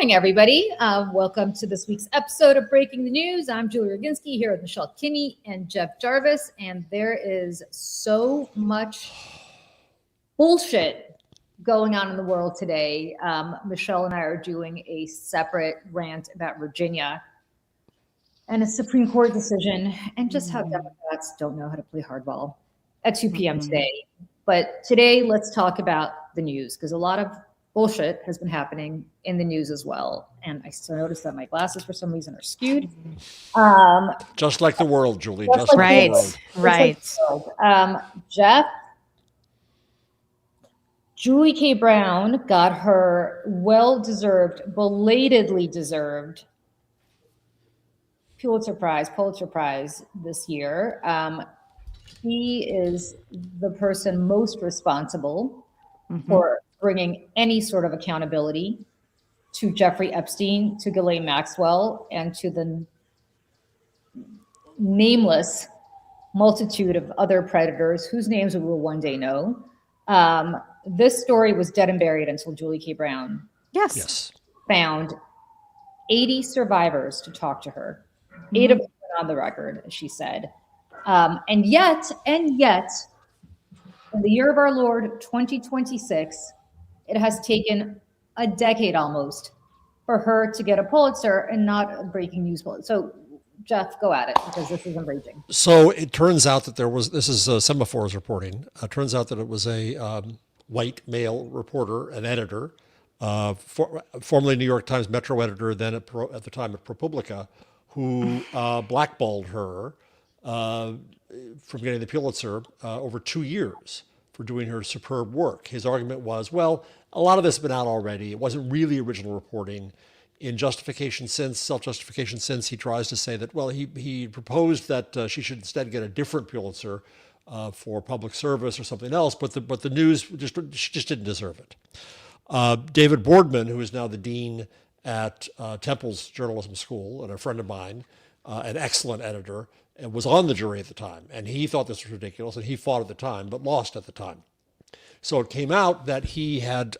morning, everybody. Welcome to this week's episode of Breaking the News. I'm Julie Roginsky here with Michelle Kinney and Jeff Jarvis, and there is so much bullshit going on in the world today. Michelle and I are doing a separate rant about Virginia and a Supreme Court decision and just how Democrats don't know how to play hardball at 2 p.m. today. But today, let's talk about the news, because a lot of bullshit has been happening in the news as well. And I still noticed that my glasses for some reason are skewed. Just like the world, Julie. Just like the world. Right. Jeff, Julie K. Brown got her well-deserved, belatedly deserved Pulitzer Prize this year. He is the person most responsible for bringing any sort of accountability to Jeffrey Epstein, to Ghislaine Maxwell, and to the nameless multitude of other predators whose names we will one day know. This story was dead and buried until Julie K. Brown found 80 survivors to talk to her. 8 of them went on the record, as she said. And yet, in the year of our Lord, 2026, it has taken a decade almost for her to get a Pulitzer and not a breaking news Pulitzer. So, Jeff, go at it, because this is enraging. So it turns out that this is Semaphor's reporting. Turns out that it was a white male reporter, an editor, formerly New York Times Metro editor, then at the time at ProPublica, who blackballed her from getting the Pulitzer over 2 years for doing her superb work. His argument was, well, a lot of this has been out already. It wasn't really original reporting. In self-justification since, he tries to say that, well, he proposed that she should instead get a different Pulitzer for public service or something else, but the news she just didn't deserve it. David Boardman, who is now the dean at Temple's journalism school and a friend of mine, an excellent editor, and was on the jury at the time, and he thought this was ridiculous, and he fought at the time, but lost at the time. So it came out that he had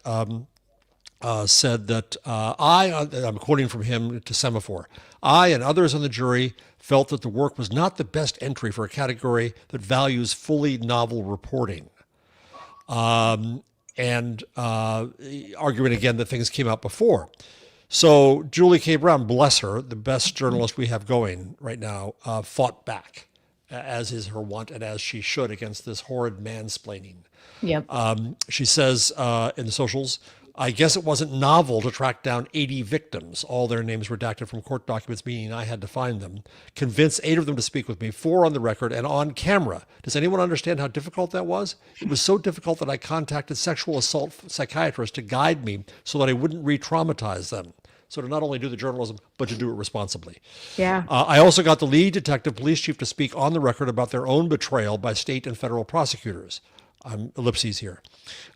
said that I'm quoting from him to Semaphore, I and others on the jury felt that the work was not the best entry for a category that values fully novel reporting. And arguing again that things came out before. So Julie K. Brown, bless her, the best journalist we have going right now, fought back, as is her wont and as she should, against this horrid mansplaining. Yep. She says in the socials, I guess it wasn't novel to track down 80 victims, all their names redacted from court documents, meaning I had to find them, convince 8 of them to speak with me, 4 on the record and on camera. Does anyone understand how difficult that was? It was so difficult that I contacted sexual assault psychiatrists to guide me so that I wouldn't re-traumatize them. So to not only do the journalism, but to do it responsibly. Yeah. I also got the lead detective police chief to speak on the record about their own betrayal by state and federal prosecutors. Ellipses here.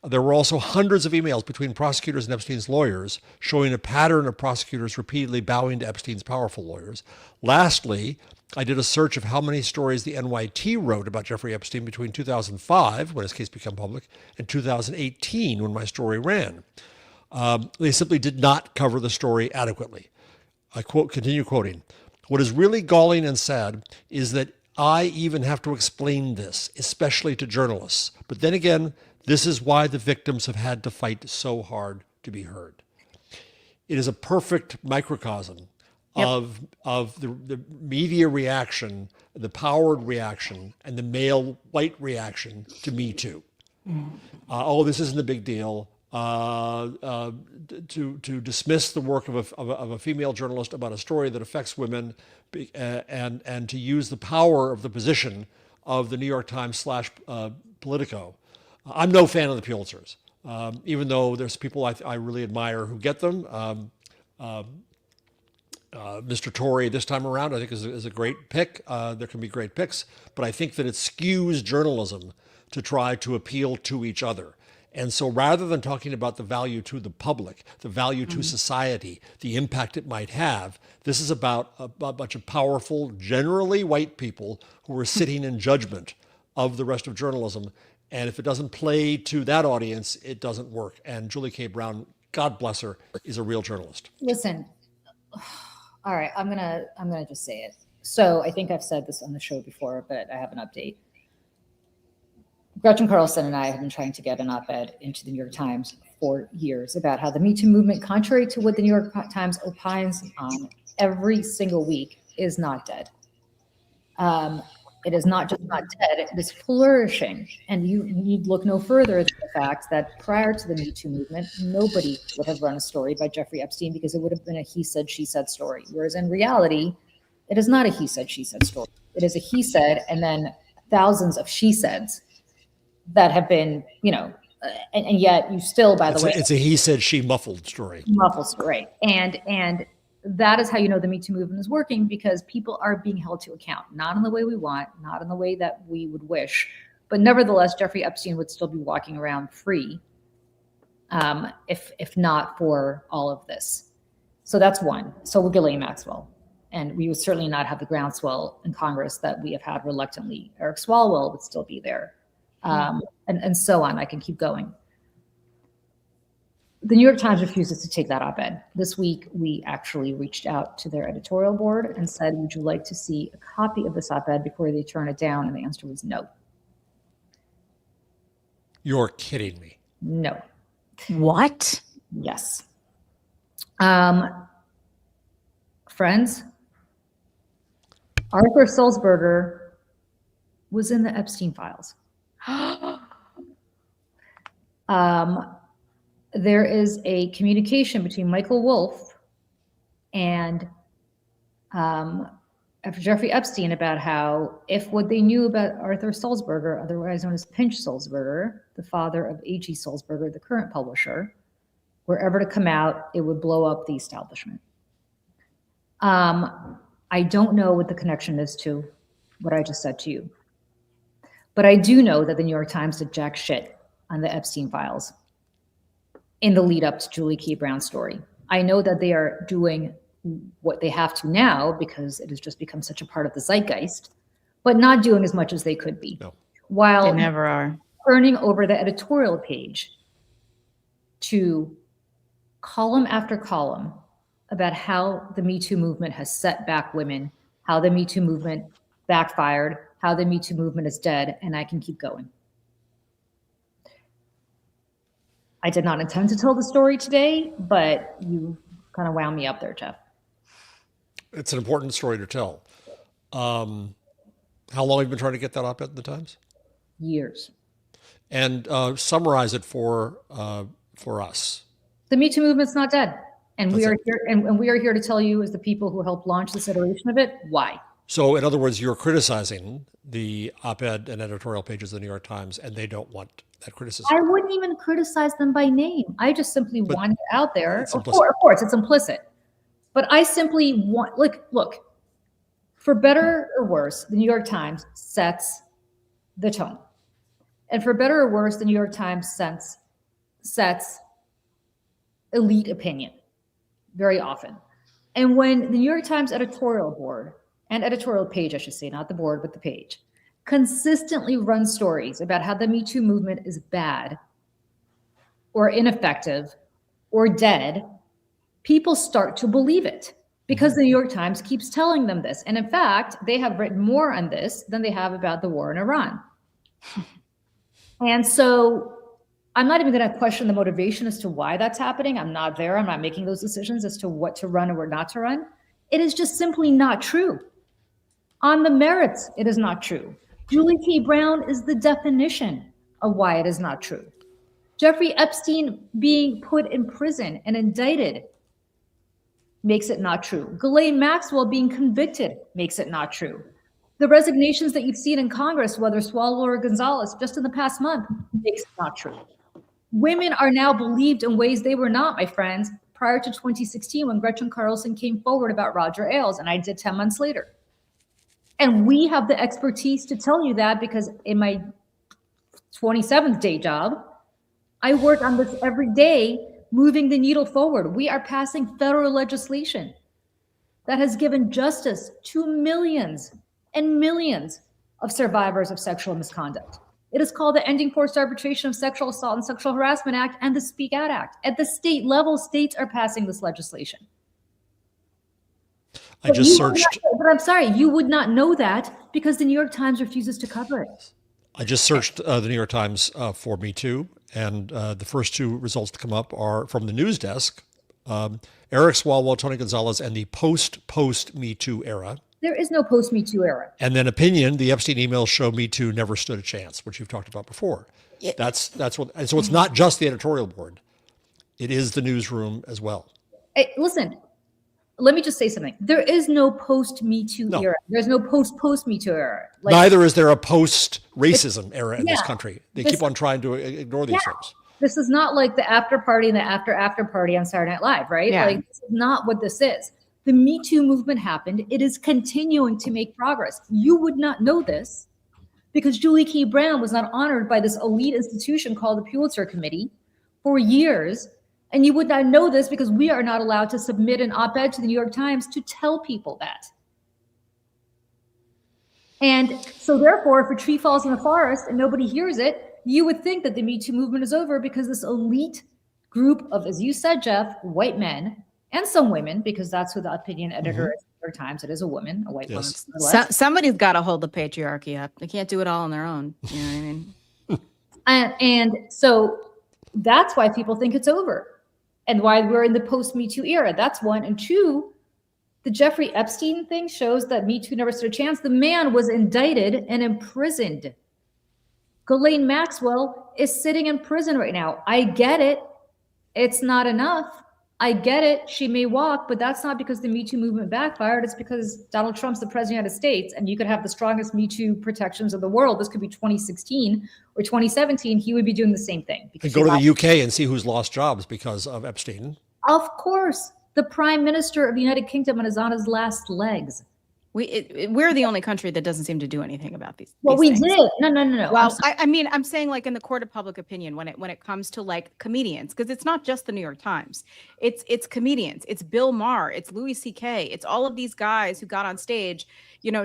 There were also hundreds of emails between prosecutors and Epstein's lawyers showing a pattern of prosecutors repeatedly bowing to Epstein's powerful lawyers. Lastly, I did a search of how many stories the NYT wrote about Jeffrey Epstein between 2005, when his case became public, and 2018, when my story ran. They simply did not cover the story adequately. I continue quoting. What is really galling and sad is that I even have to explain this, especially to journalists. But then again, this is why the victims have had to fight so hard to be heard. It is a perfect microcosm of the media reaction, the powered reaction, and the male white reaction to Me Too. This isn't a big deal. To dismiss the work of a female journalist about a story that affects women, and to use the power of the position of the New York Times / Politico. I'm no fan of the Pulitzers, even though there's people I really admire who get them. Mr. Tory this time around, I think, is a great pick. There can be great picks, but I think that it skews journalism to try to appeal to each other. And so rather than talking about the value to the public, the value to society, the impact it might have, this is about a bunch of powerful, generally white people who are sitting in judgment of the rest of journalism. And if it doesn't play to that audience, it doesn't work. And Julie K. Brown God bless her, is a real journalist. Listen, all right, I'm gonna just say it. So I think I've said this on the show before, but I have an update. Gretchen Carlson and I have been trying to get an op-ed into the New York Times for years about how the Me Too movement, contrary to what the New York Times opines on every single week, is not dead. It is not just not dead, it is flourishing. And you need look no further than the fact that prior to the Me Too movement, nobody would have run a story about Jeffrey Epstein because it would have been a he said, she said story. Whereas in reality, it is not a he said, she said story. It is a he said and then thousands of she saids that have been, and yet you still, by the way. It's a he said, she muffled story. Muffled story. And that is how you know the Me Too movement is working, because people are being held to account, not in the way we want, not in the way that we would wish. But nevertheless, Jeffrey Epstein would still be walking around free if not for all of this. So that's one. So would Ghislaine Maxwell. And we would certainly not have the groundswell in Congress that we have had reluctantly. Eric Swalwell would still be there. And so on. I can keep going. The New York Times refuses to take that op-ed. This week, we actually reached out to their editorial board and said, would you like to see a copy of this op-ed before they turn it down? And the answer was no. You're kidding me. No. What? Yes. Friends, Arthur Sulzberger was in the Epstein files. There is a communication between Michael Wolff and Jeffrey Epstein about how if what they knew about Arthur Sulzberger, otherwise known as Pinch Sulzberger, the father of A.G. Sulzberger, the current publisher, were ever to come out, it would blow up the establishment. I don't know what the connection is to what I just said to you. But I do know that the New York Times did jack shit on the Epstein files in the lead up to Julie Key Brown's story. I know that they are doing what they have to now because it has just become such a part of the zeitgeist, but not doing as much as they could be. No. While They never are. turning over the editorial page to column after column about how the Me Too movement has set back women, how the Me Too movement backfired, how the Me Too movement is dead, and I can keep going. I did not intend to tell the story today, but you kind of wound me up there, Jeff. It's an important story to tell. How long have you been trying to get that op-ed in the Times? Years. And summarize it for us. The Me Too movement's not dead. And That's we are it. here, and we are here to tell you, as the people who helped launch this iteration of it, why. So, in other words, you're criticizing the op-ed and editorial pages of the New York Times, and they don't want that criticism. I wouldn't even criticize them by name. I just simply want it out there. It's Of implicit. course, it's implicit. But I simply want, look, for better or worse, the New York Times sets the tone. And for better or worse, the New York Times sets elite opinion very often. And when the New York Times editorial board and editorial page, I should say, not the board, but the page, consistently run stories about how the Me Too movement is bad or ineffective or dead, people start to believe it because the New York Times keeps telling them this. And in fact, they have written more on this than they have about the war in Iran. And so I'm not even going to question the motivation as to why that's happening. I'm not there. I'm not making those decisions as to what to run or what not to run. It is just simply not true. On the merits, it is not true. Julie K. Brown is the definition of why it is not true. Jeffrey Epstein being put in prison and indicted makes it not true. Ghislaine Maxwell being convicted makes it not true. The resignations that you've seen in Congress, whether Swalwell or Gonzalez, just in the past month, makes it not true. Women are now believed in ways they were not, my friends, prior to 2016 when Gretchen Carlson came forward about Roger Ailes, and I did 10 months later. And we have the expertise to tell you that because in my 27th day job, I work on this every day, moving the needle forward. We are passing federal legislation that has given justice to millions and millions of survivors of sexual misconduct. It is called the Ending Forced Arbitration of Sexual Assault and Sexual Harassment Act and the Speak Out Act. At the state level, states are passing this legislation. I just searched. But I'm sorry, you would not know that because the New York Times refuses to cover it. I just searched the New York Times for Me Too, and the first two results to come up are from the news desk, Eric Swalwell, Tony Gonzalez, and the post Me Too era. There is no post Me Too era. And then opinion, the Epstein emails show Me Too never stood a chance, which you've talked about before. Yeah. That's what, and so it's not just the editorial board. It is the newsroom as well. Hey, listen, let me just say something. There is no post Me Too era. There's no post Me Too era. Neither is there a post racism era in this country. They keep on trying to ignore these things. This is not like the after party and the after party on Saturday Night Live, right? Yeah. Like, this is not what this is. The Me Too movement happened. It is continuing to make progress. You would not know this because Julie Key Brown was not honored by this elite institution called the Pulitzer Committee for years. And you would not know this because we are not allowed to submit an op-ed to the New York Times to tell people that. And so therefore, if a tree falls in the forest and nobody hears it, you would think that the Me Too movement is over because this elite group of, as you said, Jeff, white men and some women, because that's who the opinion editor is. New York Times, it is a woman, a white woman. Somebody's got to hold the patriarchy up. They can't do it all on their own. You know what I mean? and so that's why people think it's over, and why we're in the post Me Too era. That's one. And two, the Jeffrey Epstein thing shows that Me Too never stood a chance. The man was indicted and imprisoned. Ghislaine Maxwell is sitting in prison right now. I get it. It's not enough. I get it. She may walk, but that's not because the Me Too movement backfired. It's because Donald Trump's the president of the United States, and you could have the strongest Me Too protections of the world. This could be 2016 or 2017. He would be doing the same thing. And go to the UK and see who's lost jobs because of Epstein. Of course. The Prime Minister of the United Kingdom is on his last legs. We're the only country that doesn't seem to do anything about these. Well, we did. No. Well, I mean, I'm saying like in the court of public opinion when it comes to like comedians, because it's not just the New York Times. It's comedians. It's Bill Maher. It's Louis C.K. It's all of these guys who got on stage,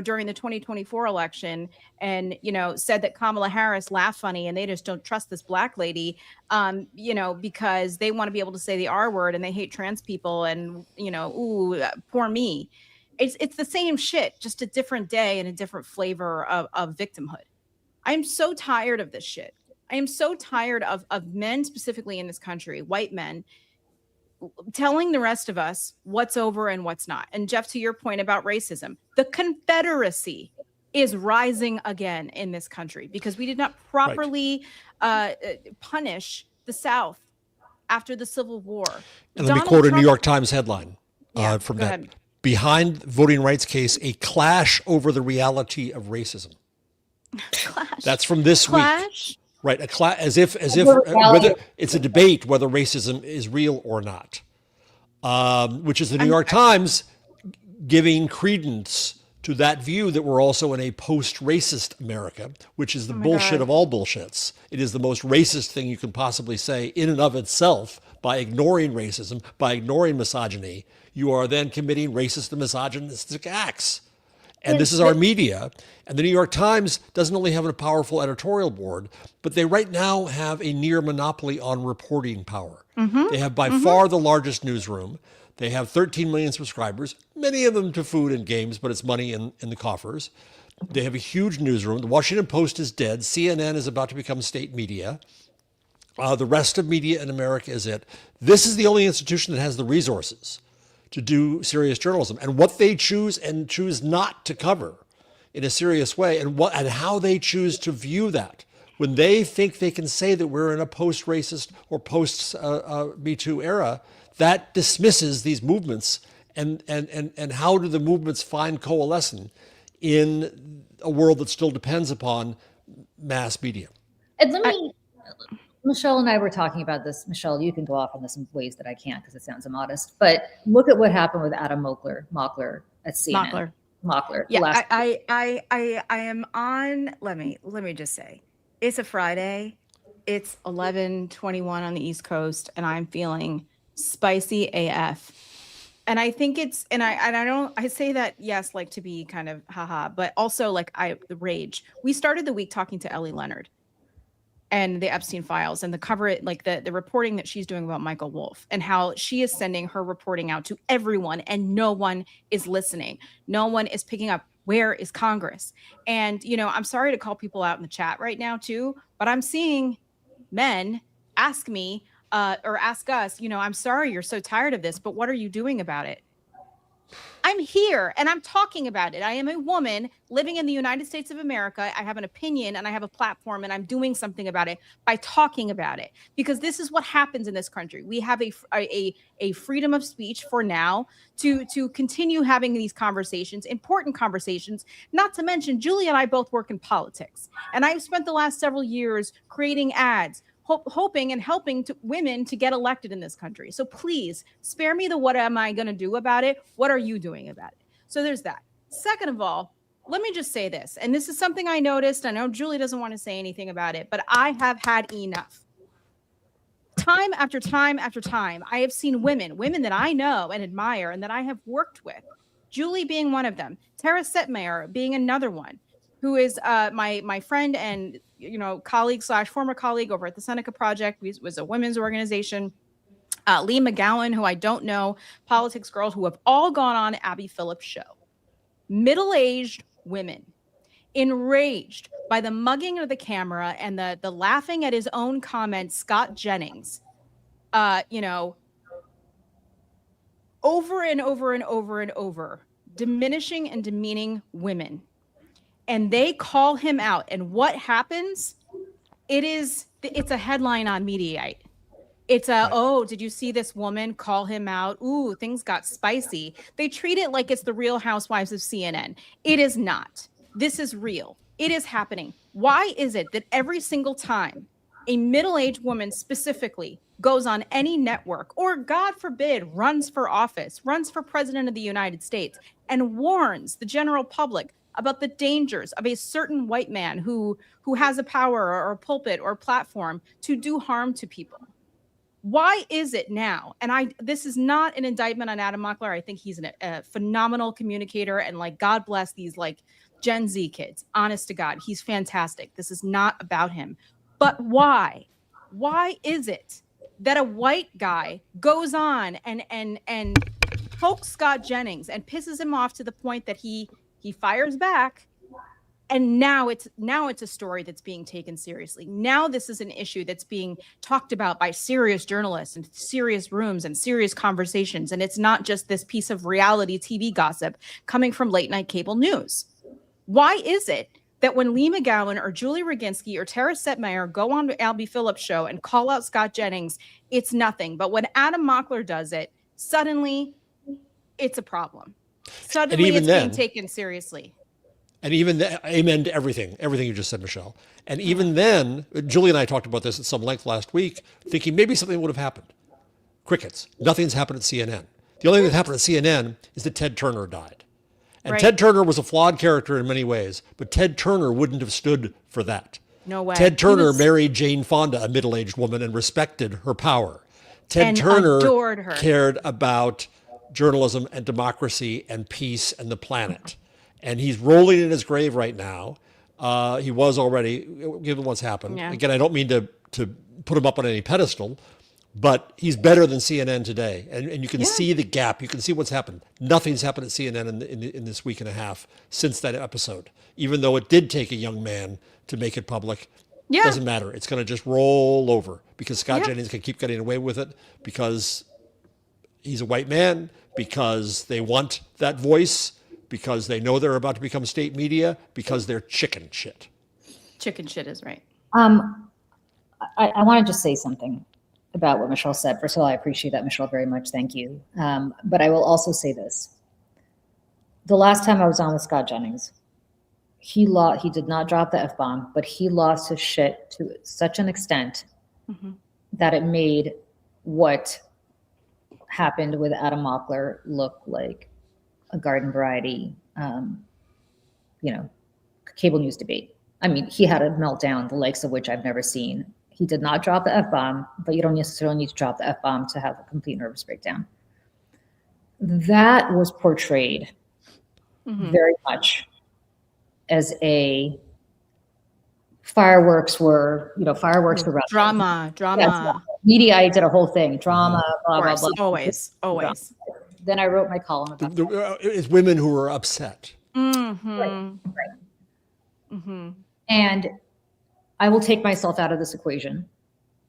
during the 2024 election and, said that Kamala Harris laughed funny and they just don't trust this black lady, because they want to be able to say the R word and they hate trans people and, ooh, poor me. It's the same shit, just a different day and a different flavor of victimhood. I am so tired of this shit. I am so tired of men specifically in this country, white men, telling the rest of us what's over and what's not. And Jeff, to your point about racism, the Confederacy is rising again in this country because we did not properly punish the South after the Civil War. And let me quote a New York Times headline from that. Ahead. Behind voting rights case, a clash over the reality of racism. Clash. That's from this clash? Week. Right, as if whether it's a debate whether racism is real or not, which is the New York Times giving credence to that view that we're also in a post-racist America, which is the bullshit of all bullshits. It is the most racist thing you can possibly say in and of itself. By ignoring racism, by ignoring misogyny, you are then committing racist and misogynistic acts. And this is our media. And the New York Times doesn't only have a powerful editorial board, but they right now have a near monopoly on reporting power. They have by far the largest newsroom. They have 13 million subscribers, many of them to food and games, but it's money in the coffers. They have a huge newsroom. The Washington Post is dead. CNN is about to become state media. The rest of media in America is it. This is the only institution that has the resources to do serious journalism. And what they choose and choose not to cover in a serious way, and how they choose to view that. When they think they can say that we're in a post-racist or post-Me Too era, that dismisses these movements. And how do the movements find coalescence in a world that still depends upon mass media? And let me... Michelle and I were talking about this. Michelle, you can go off on this in ways that I can't because it sounds immodest. But look at what happened with Adam Mockler at CNN. Mockler. Yeah, I am on. Let me just say, it's a Friday. It's 11:21 on the East Coast, and I'm feeling spicy AF. And I think it's, and I say that, yes, like to be kind of haha, but also like the rage. We started the week talking to Ellie Leonard. and the Epstein files and the the reporting that she's doing about Michael Wolff, and how she is sending her reporting out to everyone and no one is listening. No one is picking up. Where is Congress? And, I'm sorry to call people out in the chat right now too, but I'm seeing men ask me or ask us, I'm sorry you're so tired of this, but what are you doing about it? I'm here and I'm talking about it. I am a woman living in the United States of America. I have an opinion and I have a platform, and I'm doing something about it by talking about it, because this is what happens in this country. We have a freedom of speech for now to continue having these conversations, important conversations. Not to mention, Julie and I both work in politics, and I've spent the last several years creating ads, hoping and helping women to get elected in this country. So please spare me the what am I going to do about it? What are you doing about it? So there's that. Second of all, let me just say this, and this is something I noticed. I know Julie doesn't want to say anything about it, but I have had enough. Time after time after time, I have seen women that I know and admire and that I have worked with, Julie being one of them, Tara Setmeyer being another one, who is my friend and colleague / former colleague over at the Seneca Project. Was a women's organization. Lee McGowan, who I don't know, politics girls, who have all gone on Abby Phillips' show. Middle-aged women, enraged by the mugging of the camera and the laughing at his own comments, Scott Jennings, over and over and over and over, diminishing and demeaning women. And they call him out. And what happens? It's a headline on Mediaite. It's right. Oh, did you see this woman call him out? Ooh, things got spicy. They treat it like it's the Real Housewives of CNN. It is not. This is real. It is happening. Why is it that every single time a middle-aged woman specifically goes on any network, or God forbid, runs for office, runs for president of the United States, and warns the general public about the dangers of a certain white man who has a power or a pulpit or platform to do harm to people? Why is it now? And this is not an indictment on Adam Mockler. I think he's a phenomenal communicator, and God bless these Gen Z kids. Honest to God, he's fantastic. This is not about him. But why? Why is it that a white guy goes on and pokes Scott Jennings and pisses him off to the point that he fires back? And now it's a story that's being taken seriously. Now this is an issue that's being talked about by serious journalists and serious rooms and serious conversations. And it's not just this piece of reality TV gossip coming from late night cable news. Why is it that when Lee McGowan or Julie Roginsky or Tara Setmeyer go on to Abby Phillips' show and call out Scott Jennings, it's nothing? But when Adam Mockler does it, suddenly it's a problem. Suddenly it's being taken seriously. And even amen to everything you just said, Michelle. And even then, Julie and I talked about this at some length last week, thinking maybe something would have happened. Crickets. Nothing's happened at CNN. The only thing that happened at CNN is that Ted Turner died. And right. Ted Turner was a flawed character in many ways, but Ted Turner wouldn't have stood for that. No way. Ted Turner married Jane Fonda, a middle-aged woman, and respected her power. Ted Turner adored her. Cared about journalism and democracy and peace and the planet. And he's rolling in his grave right now. He was already, given what's happened. Yeah. Again, I don't mean to put him up on any pedestal, but he's better than CNN today. And you can see the gap. You can see what's happened. Nothing's happened at CNN in this week and a half since that episode. Even though it did take a young man to make it public, it doesn't matter. It's going to just roll over because Scott Jennings can keep getting away with it because he's a white man, because they want that voice, because they know they're about to become state media, because they're chicken shit. Chicken shit is right. I want to just say something about what Michelle said. First of all, I appreciate that, Michelle, very much. Thank you. But I will also say this. The last time I was on with Scott Jennings, he did not drop the F-bomb, but he lost his shit to such an extent that it made what happened with Adam Mockler look like a garden variety, cable news debate. I mean, he had a meltdown, the likes of which I've never seen. He did not drop the F-bomb, but you don't necessarily need to drop the F-bomb to have a complete nervous breakdown. That was portrayed very much as a fireworks were drama. Yes, media. I did a whole thing, drama, blah, blah, blah. Always. Then I wrote my column about it's women who were upset. Mm-hmm. Right. And I will take myself out of this equation.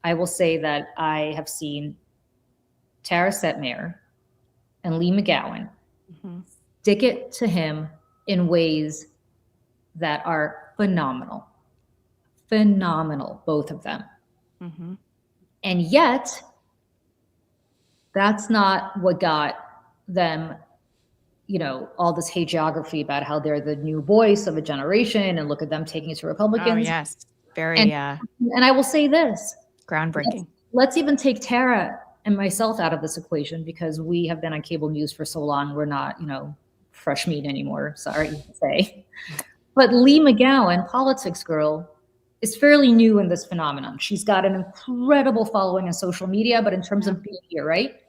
I will say that I have seen Tara Setmayer and Lee McGowan stick it to him in ways that are phenomenal. Phenomenal, both of them. And yet, that's not what got them, all this hagiography about how they're the new voice of a generation and look at them taking it to Republicans. Oh, yes. Very, and I will say this. Groundbreaking. Let's even take Tara and myself out of this equation because we have been on cable news for so long. We're not, fresh meat anymore. Sorry to say. But Lee McGowan, Politics Girl, is fairly new in this phenomenon. She's got an incredible following on social media, but in terms of being here, right?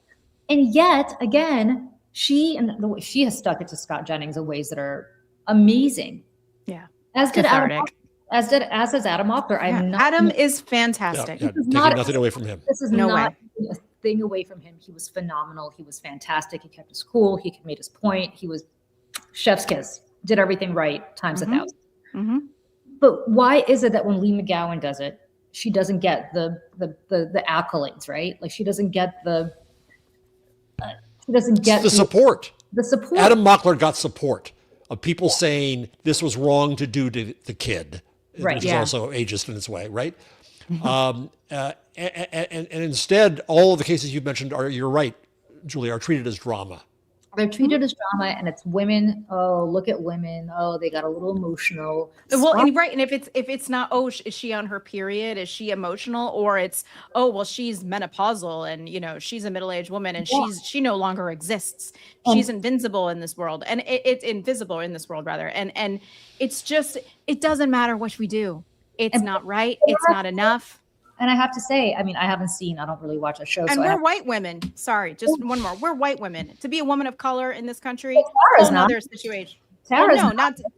And yet, again, she has stuck it to Scott Jennings in ways that are amazing. Yeah. As did Adam. As is Adam Oppler. Adam is fantastic. Taking nothing away from him. This is not a thing away from him. He was phenomenal. He was fantastic. He kept his cool. He made his point. He was chef's kiss. Did everything right times 1,000. But why is it that when Lee McGowan does it, she doesn't get the accolades, right? Like she doesn't get the support. The support. Adam Mockler got support of people saying this was wrong to do to the kid, which is also ageist in its way, right? And instead, all of the cases you've mentioned you're right, Julie, are treated as drama. They're treated as drama, and it's women. Oh, look at women. Oh, they got a little emotional. Well, and right, and if it's not, oh, is she on her period? Is she emotional? Or it's, oh, well, she's menopausal, and she's a middle-aged woman, and she no longer exists. She's invincible in this world, and it's invisible in this world rather. And it's just, it doesn't matter what we do. It's not right. It's not enough. And I have to say, I don't really watch a show. And we're white women. Sorry, just one more. We're white women. To be a woman of color in this country, Tara's not. Another situation. Tara's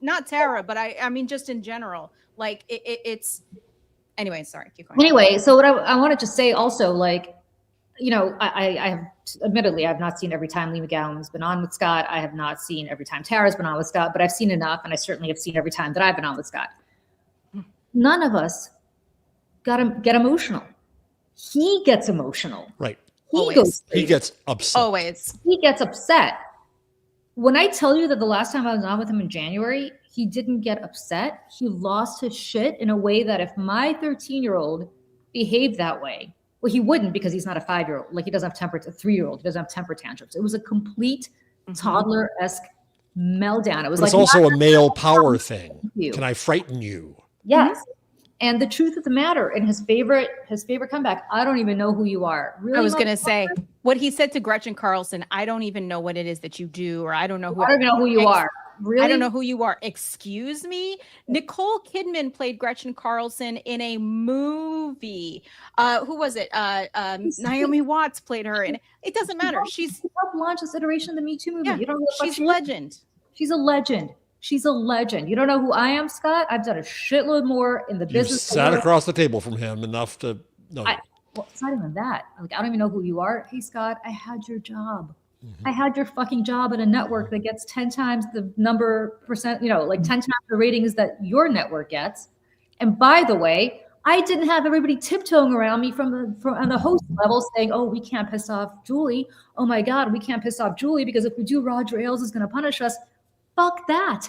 not Tara, but I mean just in general. Like it's. Anyway, sorry. Keep going. Anyway, so what I wanted to say also, I have admittedly I've not seen every time Lee McGowan's been on with Scott. I have not seen every time Tara's been on with Scott, but I've seen enough, and I certainly have seen every time that I've been on with Scott. None of us get emotional. He gets emotional. Right. He gets upset. Always. He gets upset. When I tell you that the last time I was on with him in January, he didn't get upset. He lost his shit in a way that if my 13-year-old behaved that way, well, he wouldn't because he's not a 5-year-old. Like he doesn't have temper. A 3-year-old. He doesn't have temper tantrums. It was a complete toddler-esque meltdown. It was but it's also a male power thing. Can I frighten you? Yes. And the truth of the matter, in his favorite comeback, I don't even know who you are. Really, I was going to say what he said to Gretchen Carlson. I don't even know what it is that you do, or I don't know who. I don't even know who you are. Really? I don't know who you are. Excuse me. Nicole Kidman played Gretchen Carlson in a movie. Who was it? Naomi Watts played her, and it doesn't matter. She's helped launch this iteration of the Me Too movement. Yeah, you don't know she's a legend. She's a legend. She's a legend. You don't know who I am, Scott? I've done a shitload more in the business. You sat across the table from him enough to know. Well, it's not even that. Like, I don't even know who you are. Hey, Scott, I had your job. I had your fucking job at a network that gets 10 times the percent, 10 times the ratings that your network gets. And by the way, I didn't have everybody tiptoeing around me from on the host level saying, oh, we can't piss off Julie. Oh my God, we can't piss off Julie because if we do, Roger Ailes is going to punish us. Fuck that.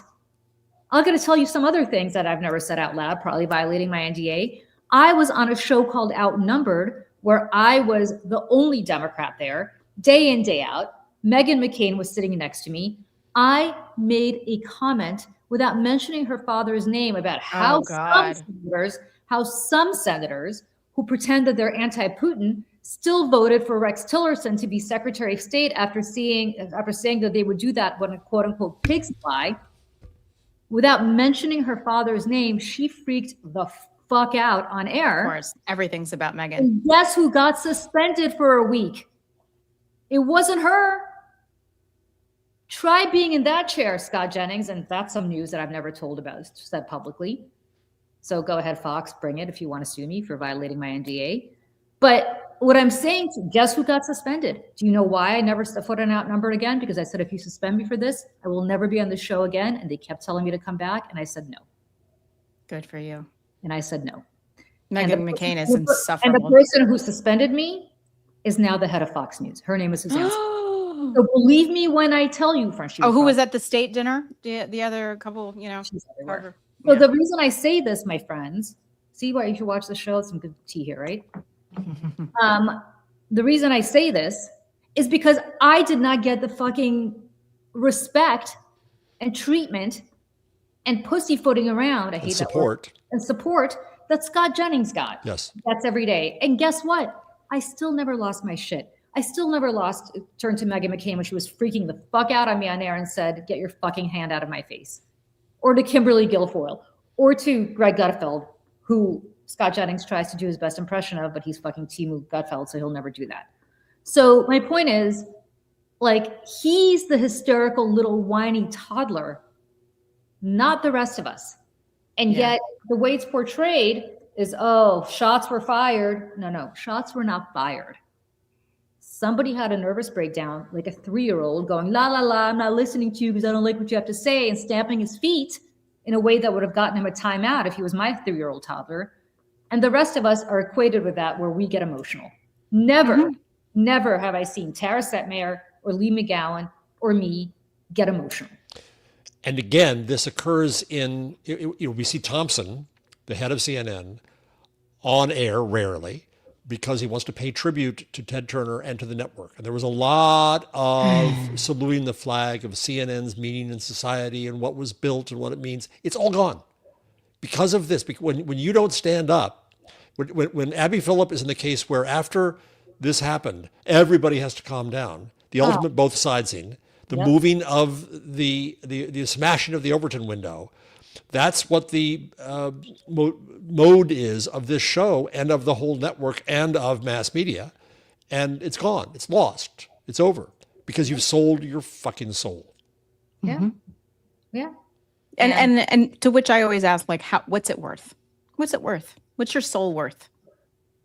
I'm going to tell you some other things that I've never said out loud, probably violating my NDA. I was on a show called Outnumbered, where I was the only Democrat there, day in, day out. Meghan McCain was sitting next to me. I made a comment without mentioning her father's name about how some senators who pretend that they're anti-Putin still voted for Rex Tillerson to be Secretary of State after saying that they would do that when a quote unquote pigs fly. Without mentioning her father's name, she freaked the fuck out on air. Of course, everything's about Meghan. And guess who got suspended for a week? It wasn't her. Try being in that chair, Scott Jennings, and that's some news that I've never told about, said publicly. So go ahead, Fox, bring it if you want to sue me for violating my NDA. But what I'm saying, guess who got suspended? Do you know why I never put an outnumbered again? Because I said, if you suspend me for this, I will never be on the show again. And they kept telling me to come back. And I said, no. Good for you. And I said, no. Meghan McCain is insufferable. And the person who suspended me is now the head of Fox News. Her name is Suzanne. So believe me when I tell you, French. Who was at the state dinner? The other couple, So the reason I say this, my friends, see why you should watch the show. Some good tea here, right? The reason I say this is because I did not get the fucking respect and treatment and pussyfooting around. I hate that word. And support that Scott Jennings got. Yes. That's every day. And guess what? I still never lost my shit. I still never turned to Meghan McCain when she was freaking the fuck out on me on air and said, get your fucking hand out of my face. Or to Kimberly Guilfoyle. Or to Greg Gutfeld, who Scott Jennings tries to do his best impression of, but he's fucking Timu Gutfeld, so he'll never do that. So my point is, like, he's the hysterical little whiny toddler, not the rest of us. And yet the way it's portrayed is, oh, shots were fired. No, shots were not fired. Somebody had a nervous breakdown, like a 3-year-old going, la, la, la, I'm not listening to you because I don't like what you have to say, and stamping his feet in a way that would have gotten him a timeout if he was my 3-year-old toddler. And the rest of us are equated with that, where we get emotional. Never have I seen Tara Setmayer or Lee McGowan or me get emotional. And again, this occurs we see Thompson, the head of CNN, on air rarely because he wants to pay tribute to Ted Turner and to the network. And there was a lot of saluting the flag of CNN's meaning in society and what was built and what it means. It's all gone because of this. When you don't stand up, when Abby Phillip is in the case where after this happened, everybody has to calm down. The ultimate both sidesing, the moving of the smashing of the Overton window. That's what the mode is of this show and of the whole network and of mass media. And it's gone. It's lost. It's over because you've sold your fucking soul. Yeah. Yeah. And to which I always ask, like, what's it worth? What's it worth? What's your soul worth?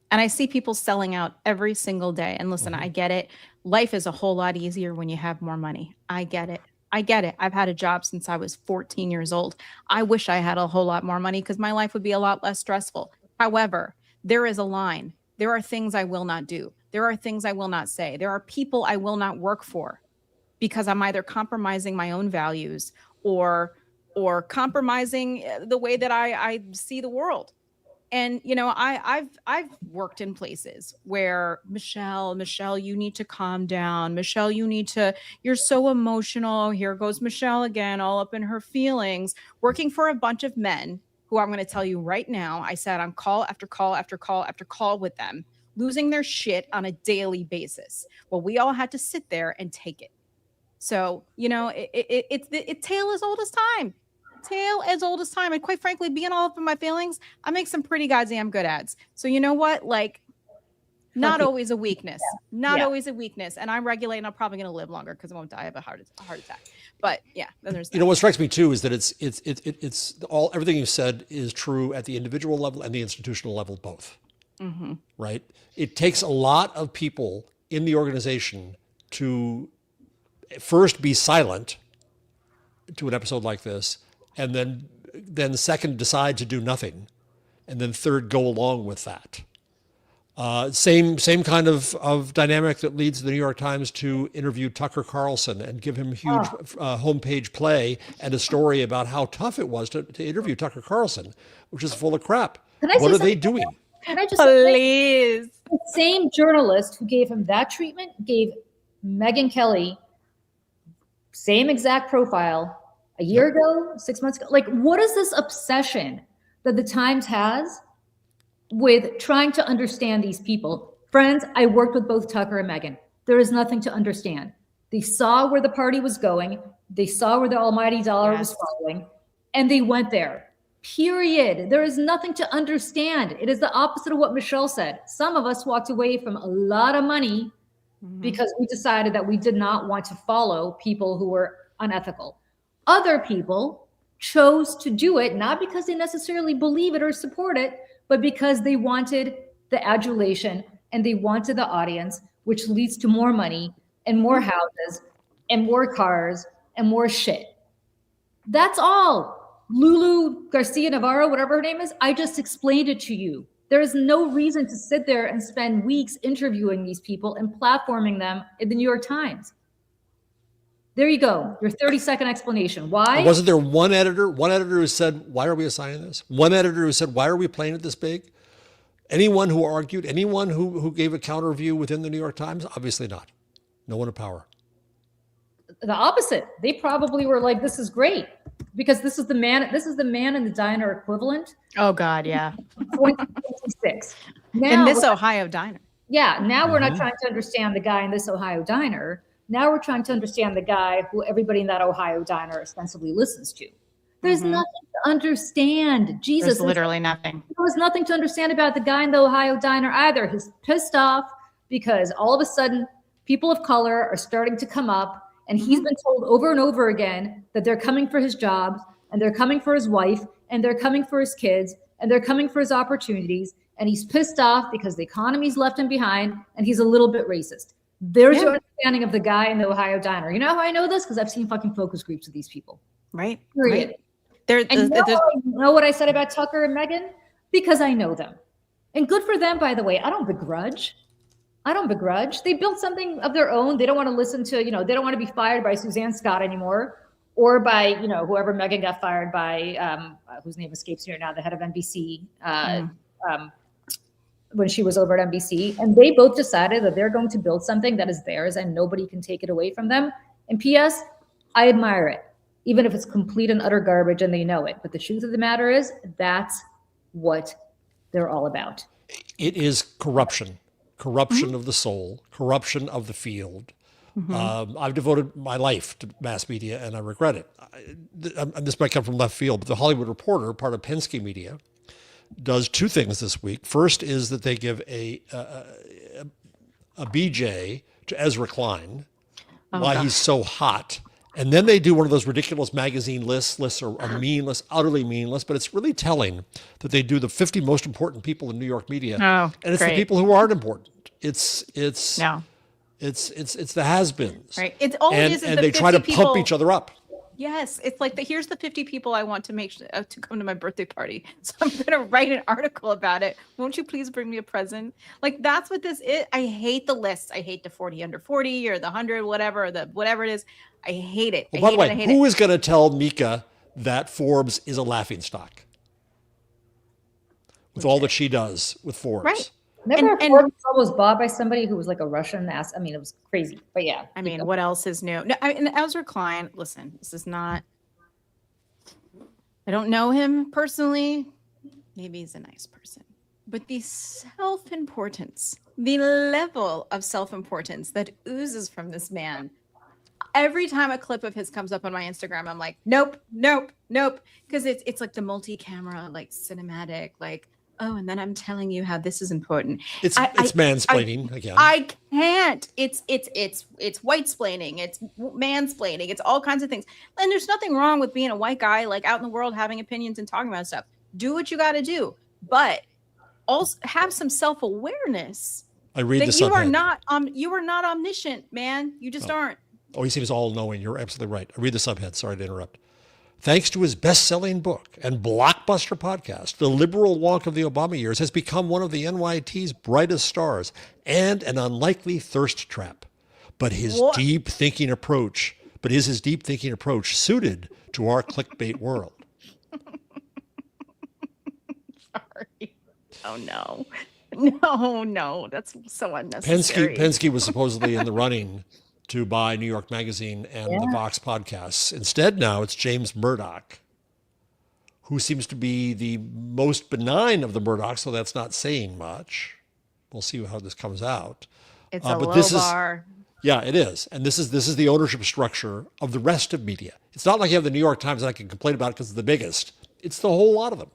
And I see people selling out every single day. And listen, I get it. Life is a whole lot easier when you have more money. I get it. I've had a job since I was 14 years old. I wish I had a whole lot more money because my life would be a lot less stressful. However, there is a line. There are things I will not do. There are things I will not say. There are people I will not work for because I'm either compromising my own values or compromising the way that I see the world. And, I've worked in places where Michelle, you need to calm down. Michelle, you're so emotional. Here goes Michelle again, all up in her feelings, working for a bunch of men who I'm going to tell you right now, I sat on call after call after call after call with them, losing their shit on a daily basis. Well, we all had to sit there and take it. So, it's tale as old as time. And quite frankly, being all up in my feelings, I make some pretty goddamn good ads. So you know what? Like, not always a weakness. Always a weakness. And I regulate, and I'm probably going to live longer because I won't die of a heart attack. But yeah, then there's that. What strikes me too is that it's everything you said is true at the individual level and the institutional level both. Mm-hmm. Right? It takes a lot of people in the organization to first be silent to an episode like this, and then second, decide to do nothing, and then third, go along with that. Same kind of dynamic that leads the New York Times to interview Tucker Carlson and give him huge homepage play and a story about how tough it was to interview Tucker Carlson, which is full of crap. What are they doing? Can I just please? The same journalist who gave him that treatment gave Megyn Kelly same exact profile a year ago, 6 months ago. Like, what is this obsession that the Times has with trying to understand these people? Friends, I worked with both Tucker and Megyn. There is nothing to understand. They saw where the party was going. They saw where the almighty dollar was falling, and they went there. Period. There is nothing to understand. It is the opposite of what Michelle said. Some of us walked away from a lot of money because we decided that we did not want to follow people who were unethical. Other people chose to do it, not because they necessarily believe it or support it, but because they wanted the adulation and they wanted the audience, which leads to more money and more houses and more cars and more shit. That's all. Lulu Garcia Navarro, whatever her name is, I just explained it to you. There is no reason to sit there and spend weeks interviewing these people and platforming them in the New York Times. There you go. Your 30-second explanation. Why? And wasn't there one editor who said, why are we assigning this? One editor who said, why are we playing it this big? Anyone who argued, anyone who gave a counter view within the New York Times? Obviously not. No one in power. The opposite. They probably were like, this is great because this is the man in the diner equivalent. Oh God, yeah. 26. Now, in this Ohio diner. Yeah. Now we're not trying to understand the guy in this Ohio diner. Now we're trying to understand the guy who everybody in that Ohio diner ostensibly listens to. There's nothing to understand. Jesus. There's literally nothing. There was nothing to understand about the guy in the Ohio diner either. He's pissed off because all of a sudden people of color are starting to come up, and he's been told over and over again that they're coming for his jobs, and they're coming for his wife, and they're coming for his kids, and they're coming for his opportunities. And he's pissed off because the economy's left him behind, and he's a little bit racist. There's your understanding of the guy in the Ohio diner. You know how I know this? Because I've seen fucking focus groups of these people. Right. Period. Right. And you know what I said about Tucker and Meghan? Because I know them. And good for them, by the way. I don't begrudge. They built something of their own. They don't want to listen to, they don't want to be fired by Suzanne Scott anymore, or by, whoever Meghan got fired by, whose name escapes me right now, the head of NBC, when she was over at NBC. And they both decided that they're going to build something that is theirs and nobody can take it away from them. And P.S., I admire it, even if it's complete and utter garbage and they know it. But the truth of the matter is, that's what they're all about. It is corruption of the soul, corruption of the field. I've devoted my life to mass media and I regret it. This might come from left field, but the Hollywood Reporter, part of Penske Media, does two things this week. First is that they give a BJ to Ezra Klein, why he's so hot. And then they do one of those ridiculous magazine lists are meaningless, utterly meaningless, but it's really telling that they do the 50 most important people in New York media. Oh, and it's great. the people who aren't important. It's the has-beens. Right. It's all and, it is and the they try to people, pump each other up. Yes, it's like here's the 50 people I want to make to come to my birthday party. So I'm going to write an article about it. Won't you please bring me a present? Like that's what this is. I hate the lists. I hate the 40 under 40 or the 100 whatever it is. I hate it. Well, by the way, who is going to tell Mika that Forbes is a laughingstock with all that she does with Forbes? Right. Never Forbes was bought by somebody who was like a Russian ass. I mean, it was crazy, but yeah. I mean, what else is new? No, and Ezra Klein, listen, this is not, I don't know him personally. Maybe he's a nice person, but the self-importance, the level of self-importance that oozes from this man. Every time a clip of his comes up on my Instagram, I'm like, nope. Because it's like the multi-camera, like cinematic, like, oh, and then I'm telling you how this is important. It's mansplaining again. I can't. It's white-splaining. It's mansplaining. It's all kinds of things. And there's nothing wrong with being a white guy, like out in the world, having opinions and talking about stuff. Do what you got to do, but also have some self-awareness. I read that the subhead. You are not omniscient, man. You just aren't. Oh, he seems all-knowing. You're absolutely right. I read the subhead. Sorry to interrupt. Thanks to his best-selling book and blockbuster podcast, the liberal wonk of the Obama years has become one of the NYT's brightest stars and an unlikely thirst trap. But his deep thinking approach suited to our clickbait world? Sorry. Oh, no. No. That's so unnecessary. Penske was supposedly in the running to buy New York Magazine and the Vox podcasts. Instead, now it's James Murdoch, who seems to be the most benign of the Murdochs, so that's not saying much. We'll see how this comes out. It's a low bar. Yeah, it is. And this is the ownership structure of the rest of media. It's not like you have the New York Times that I can complain about because it's the biggest. It's the whole lot of them.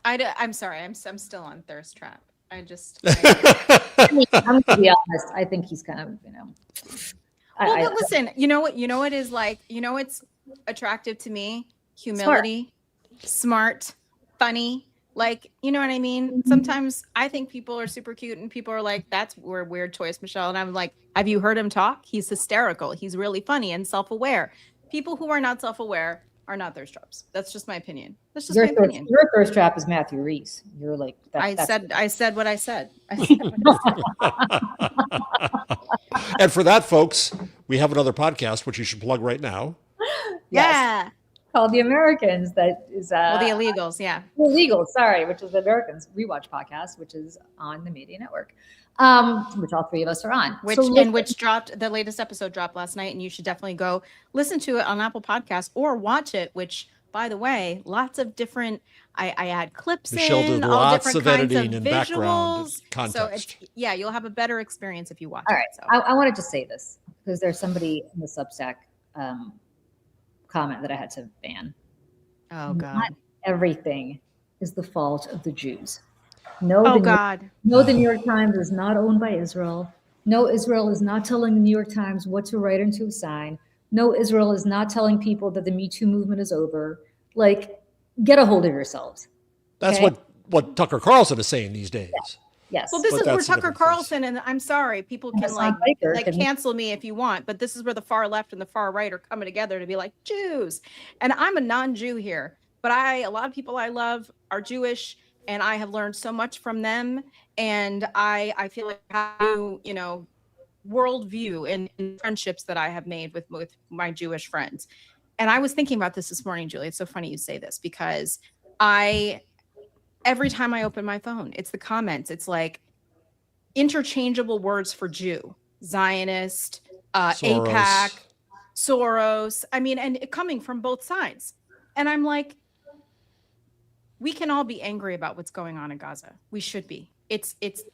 I'm sorry. I'm still on thirst trap. I'm going to be honest. I think he's kind of, But listen, you know what is like, it's attractive to me? Humility, smart, funny. Like, you know what I mean? Mm-hmm. Sometimes I think people are super cute and people are like, that's a weird choice, Michelle. And I'm like, have you heard him talk? He's hysterical. He's really funny and self-aware. People who are not self-aware are not thirst traps. That's just my opinion. That's just my opinion. Your thirst trap is Matthew Reese. You're like, I said what I said. And for that, folks, we have another podcast, which you should plug right now. Yeah. Called The Americans. That is The Illegals, yeah. The Illegals, sorry, which is the Americans Rewatch podcast, which is on the Media Network, which all three of us are on. Which dropped, the latest episode dropped last night, and you should definitely go listen to it on Apple Podcasts or watch it, which, by the way, lots of different, I add clips Michelle in, did all lots different of kinds editing of and visuals. Background context. So you'll have a better experience if you watch it. All right, so. I wanted to say this because there's somebody in the Substack comment that I had to ban. Oh God! Not everything is the fault of the Jews. The New York Times is not owned by Israel. No, Israel is not telling the New York Times what to write and to assign. No, Israel is not telling people that the Me Too movement is over. Like, get a hold of yourselves. That's what Tucker Carlson is saying these days. Yeah. Yes. Well, this is where Tucker Carlson, and I'm sorry, people can like cancel me if you want, but this is where the far left and the far right are coming together to be like Jews. And I'm a non-Jew here, but a lot of people I love are Jewish, and I have learned so much from them. And I feel like I have, worldview and friendships that I have made with my Jewish friends. And I was thinking about this morning, Julie. It's so funny you say this because every time I open my phone, it's the comments. It's like interchangeable words for Jew, Zionist, AIPAC, Soros. I mean, and coming from both sides. And I'm like, we can all be angry about what's going on in Gaza. We should be.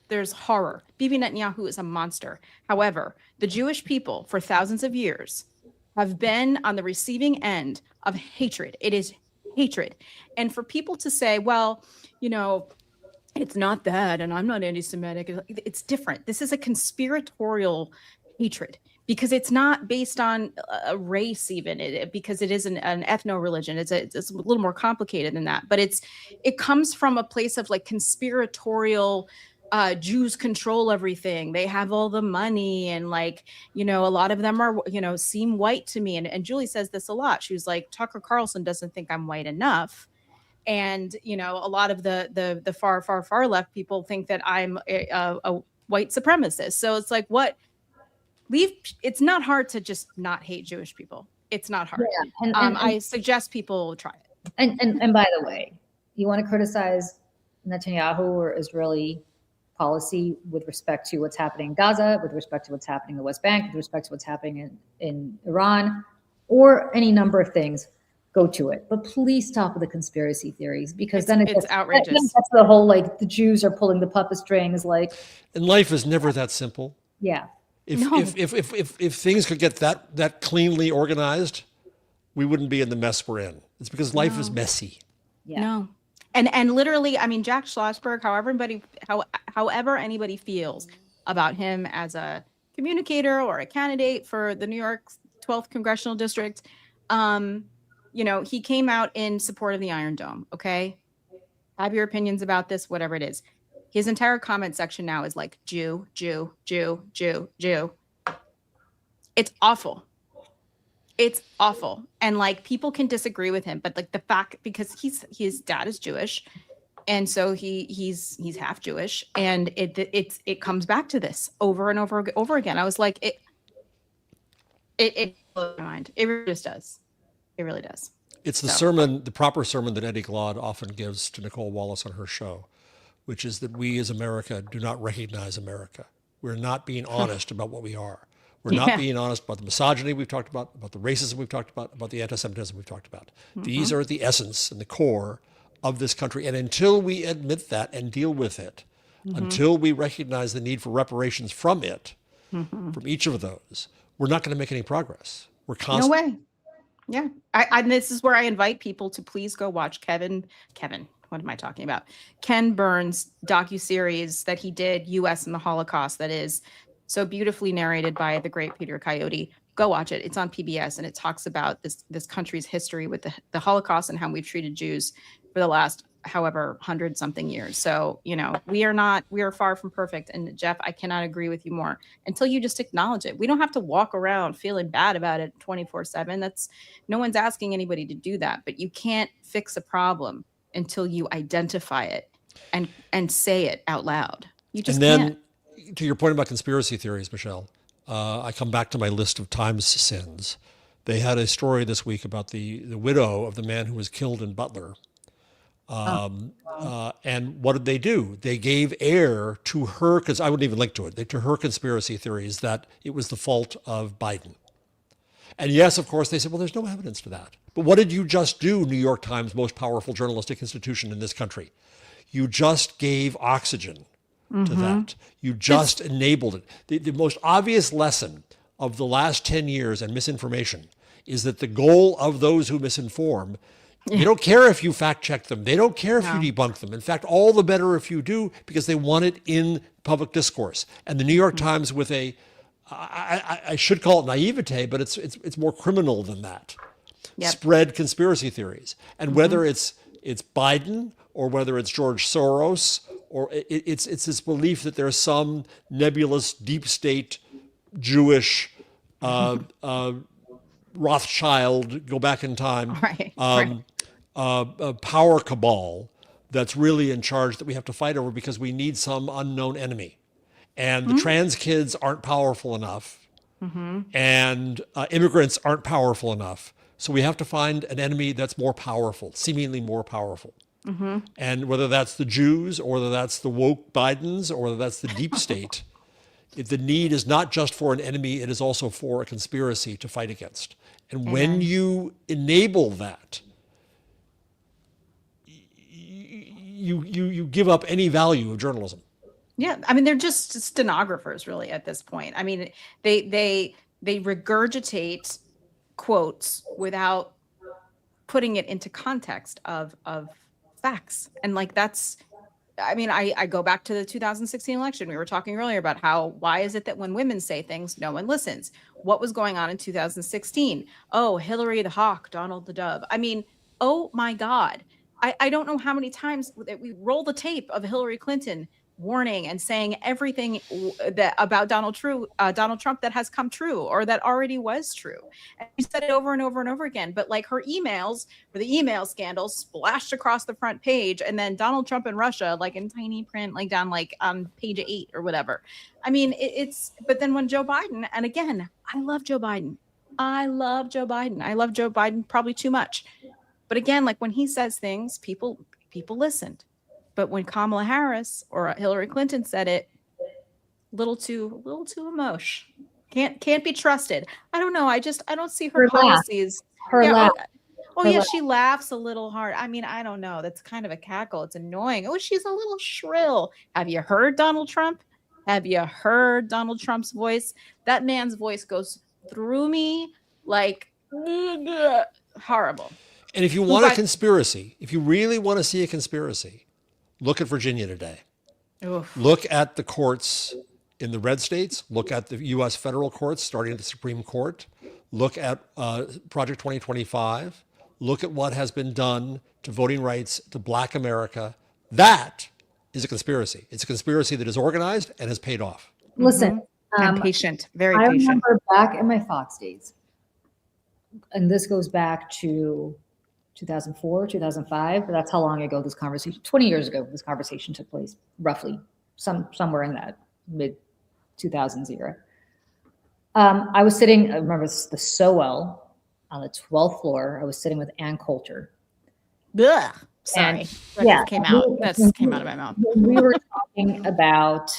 There's horror. Bibi Netanyahu is a monster. However, the Jewish people for thousands of years have been on the receiving end of hatred. It is hatred. And for people to say, well, it's not that, and I'm not anti-Semitic. It's different. This is a conspiratorial hatred because it's not based on a race even, because it is an ethno-religion. It's a little more complicated than that. But it comes from a place of like conspiratorial Jews control everything. They have all the money and a lot of them are, seem white to me. And Julie says this a lot. She was like, Tucker Carlson doesn't think I'm white enough. And, a lot of the far, far, far left people think that I'm a white supremacist. So it's like, it's not hard to just not hate Jewish people. It's not hard. Yeah, and I suggest people try it. And by the way, you want to criticize Netanyahu or Israeli policy with respect to what's happening in Gaza, with respect to what's happening in the West Bank, with respect to what's happening in Iran, or any number of things, go to it. But please stop with the conspiracy theories, because then it's outrageous. That's the whole, the Jews are pulling the puppet strings. And life is never that simple. Yeah. If things could get that cleanly organized, we wouldn't be in the mess we're in. It's because life is messy. Yeah. No. And literally, I mean, Jack Schlossberg, however anybody feels about him as a communicator or a candidate for the New York 12th Congressional District, he came out in support of the Iron Dome. Okay. Have your opinions about this, whatever it is. His entire comment section now is like Jew, Jew, Jew, Jew, Jew. It's awful. It's awful. And people can disagree with him, but the fact, because his dad is Jewish, and so he's half Jewish, and it comes back to this over and over again. I was like, it blows my mind. It really just does. It really does. It's the proper sermon that Eddie Glaude often gives to Nicole Wallace on her show, which is that we as America do not recognize America. We're not being honest about what we are. We're not being honest about the misogyny we've talked about the racism we've talked about the anti-Semitism we've talked about. Mm-hmm. These are the essence and the core of this country. And until we admit that and deal with it, until we recognize the need for reparations from it, from each of those, we're not going to make any progress. We're constantly. No way. Yeah. And this is where I invite people to please go watch Kevin, what am I talking about? Ken Burns' docuseries that he did, U.S. and the Holocaust, that is so beautifully narrated by the great Peter Coyote. Go watch it. It's on PBS, and it talks about this country's history with the Holocaust and how we've treated Jews for the last however 100-something years. So, we are far from perfect. And Jeff, I cannot agree with you more until you just acknowledge it. We don't have to walk around feeling bad about it 24/7. No one's asking anybody to do that, but you can't fix a problem until you identify it and say it out loud. You just can't. To your point about conspiracy theories, Michelle, I come back to my list of Times sins. They had a story this week about the widow of the man who was killed in Butler. And what did they do? They gave air to her, because I wouldn't even link to it, to her conspiracy theories that it was the fault of Biden. And yes, of course, they said, well, there's no evidence to that. But what did you just do, New York Times, most powerful journalistic institution in this country? You just gave oxygen to that. You just enabled it. The most obvious lesson of the last 10 years and misinformation is that the goal of those who misinform, they don't care if you fact check them. They don't care if you debunk them. In fact, all the better if you do, because they want it in public discourse. And the New York Times, with I should call it naivete, but it's more criminal than that. Spread conspiracy theories. And whether it's Biden or whether it's George Soros, or it's this belief that there's some nebulous deep state Jewish Rothschild, go back in time, power cabal that's really in charge that we have to fight over because we need some unknown enemy. And the trans kids aren't powerful enough, and immigrants aren't powerful enough. So we have to find an enemy that's more powerful, seemingly more powerful. And whether that's the Jews, or whether that's the woke Bidens, or whether that's the deep state, the need is not just for an enemy, it is also for a conspiracy to fight against. And when you enable that, you give up any value of journalism. Yeah, I mean, they're just stenographers, really, at this point. I mean, they regurgitate quotes without putting it into context of facts. And I go back to the 2016 election. We were talking earlier about why is it that when women say things, no one listens? What was going on in 2016? Oh, Hillary the hawk, Donald the dove. I mean, oh my God. I don't know how many times that we roll the tape of Hillary Clinton warning and saying everything that about Donald Trump that has come true or that already was true. And she said it over and over and over again. But like her emails for the email scandal splashed across the front page, and then Donald Trump and Russia like in tiny print, like down like on page 8 or whatever. I mean, but then when Joe Biden, and again, I love Joe Biden. I love Joe Biden probably too much. But again, like when he says things, people listened. But when Kamala Harris or Hillary Clinton said it, little too emotional. Can't be trusted. I don't know. I don't see her policies. Laugh. She laughs a little hard. I mean, I don't know. That's kind of a cackle. It's annoying. Oh, she's a little shrill. Have you heard Donald Trump? Have you heard Donald Trump's voice? That man's voice goes through me like horrible. And if you want a conspiracy, if you really want to see a conspiracy, look at Virginia today. Oof. Look at the courts in the red states. Look at the U.S. federal courts, starting at the Supreme Court. Look at Project 2025. Look at what has been done to voting rights, to Black America. That is a conspiracy. It's a conspiracy that is organized and has paid off. Listen, and patient, very patient. I remember back in my Fox days, and this goes back to 2004, 2005. That's how long ago this conversation, 20 years ago, this conversation took place, roughly, somewhere in that mid-2000s era. I was sitting, I remember the Sowell on the 12th floor. I was sitting with Ann Coulter. Ugh, sorry. That came out of my mouth. We were talking about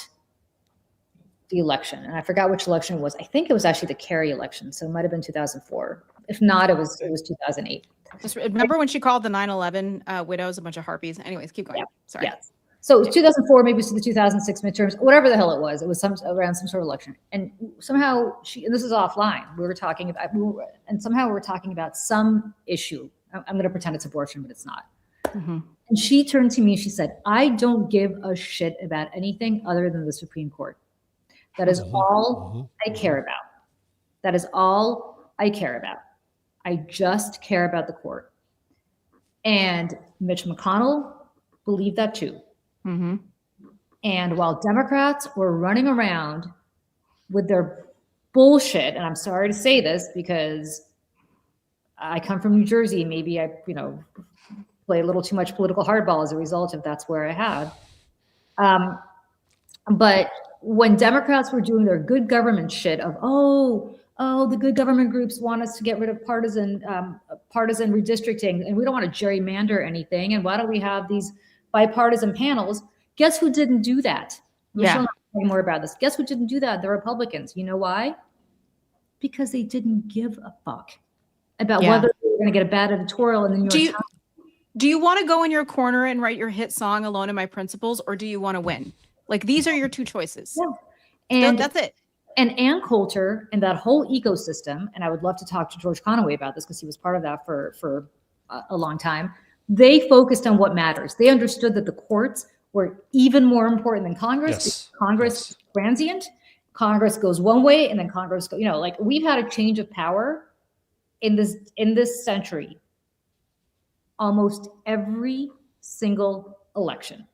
the election, and I forgot which election it was. I think it was actually the Kerry election, so it might have been 2004. If not, it was 2008. Just remember when she called the 9/11 widows a bunch of harpies? Anyways, keep going. Yeah. Sorry. Yes. So it was 2004, maybe it was the 2006 midterms, whatever the hell it was. It was around some sort of election. And somehow and this is offline, we were talking about some issue. I'm going to pretend it's abortion, but it's not. Mm-hmm. And she turned to me, she said, I don't give a shit about anything other than the Supreme Court. That is all I care about. That is all I care about. I just care about the court. And Mitch McConnell believed that too. And while Democrats were running around with their bullshit, and I'm sorry to say this because I come from New Jersey, maybe I, play a little too much political hardball as a result if that's where I had. But when Democrats were doing their good government shit of, the good government groups want us to get rid of partisan redistricting, and we don't want to gerrymander anything, and why don't we have these bipartisan panels? Guess who didn't do that? Michelle, talking more about this. Guess who didn't do that? The Republicans. You know why? Because they didn't give a fuck about whether they were going to get a bad editorial in the New York Times. Do you want to go in your corner and write your hit song "Alone in My Principles," or do you want to win? Like, these are your two choices. Yeah. And that's it. And Ann Coulter and that whole ecosystem, and I would love to talk to George Conaway about this because he was part of that for a long time. They focused on what matters. They understood that the courts were even more important than Congress. Yes. Congress is transient. Congress goes one way, and then Congress goes, like we've had a change of power in this century. Almost every single election,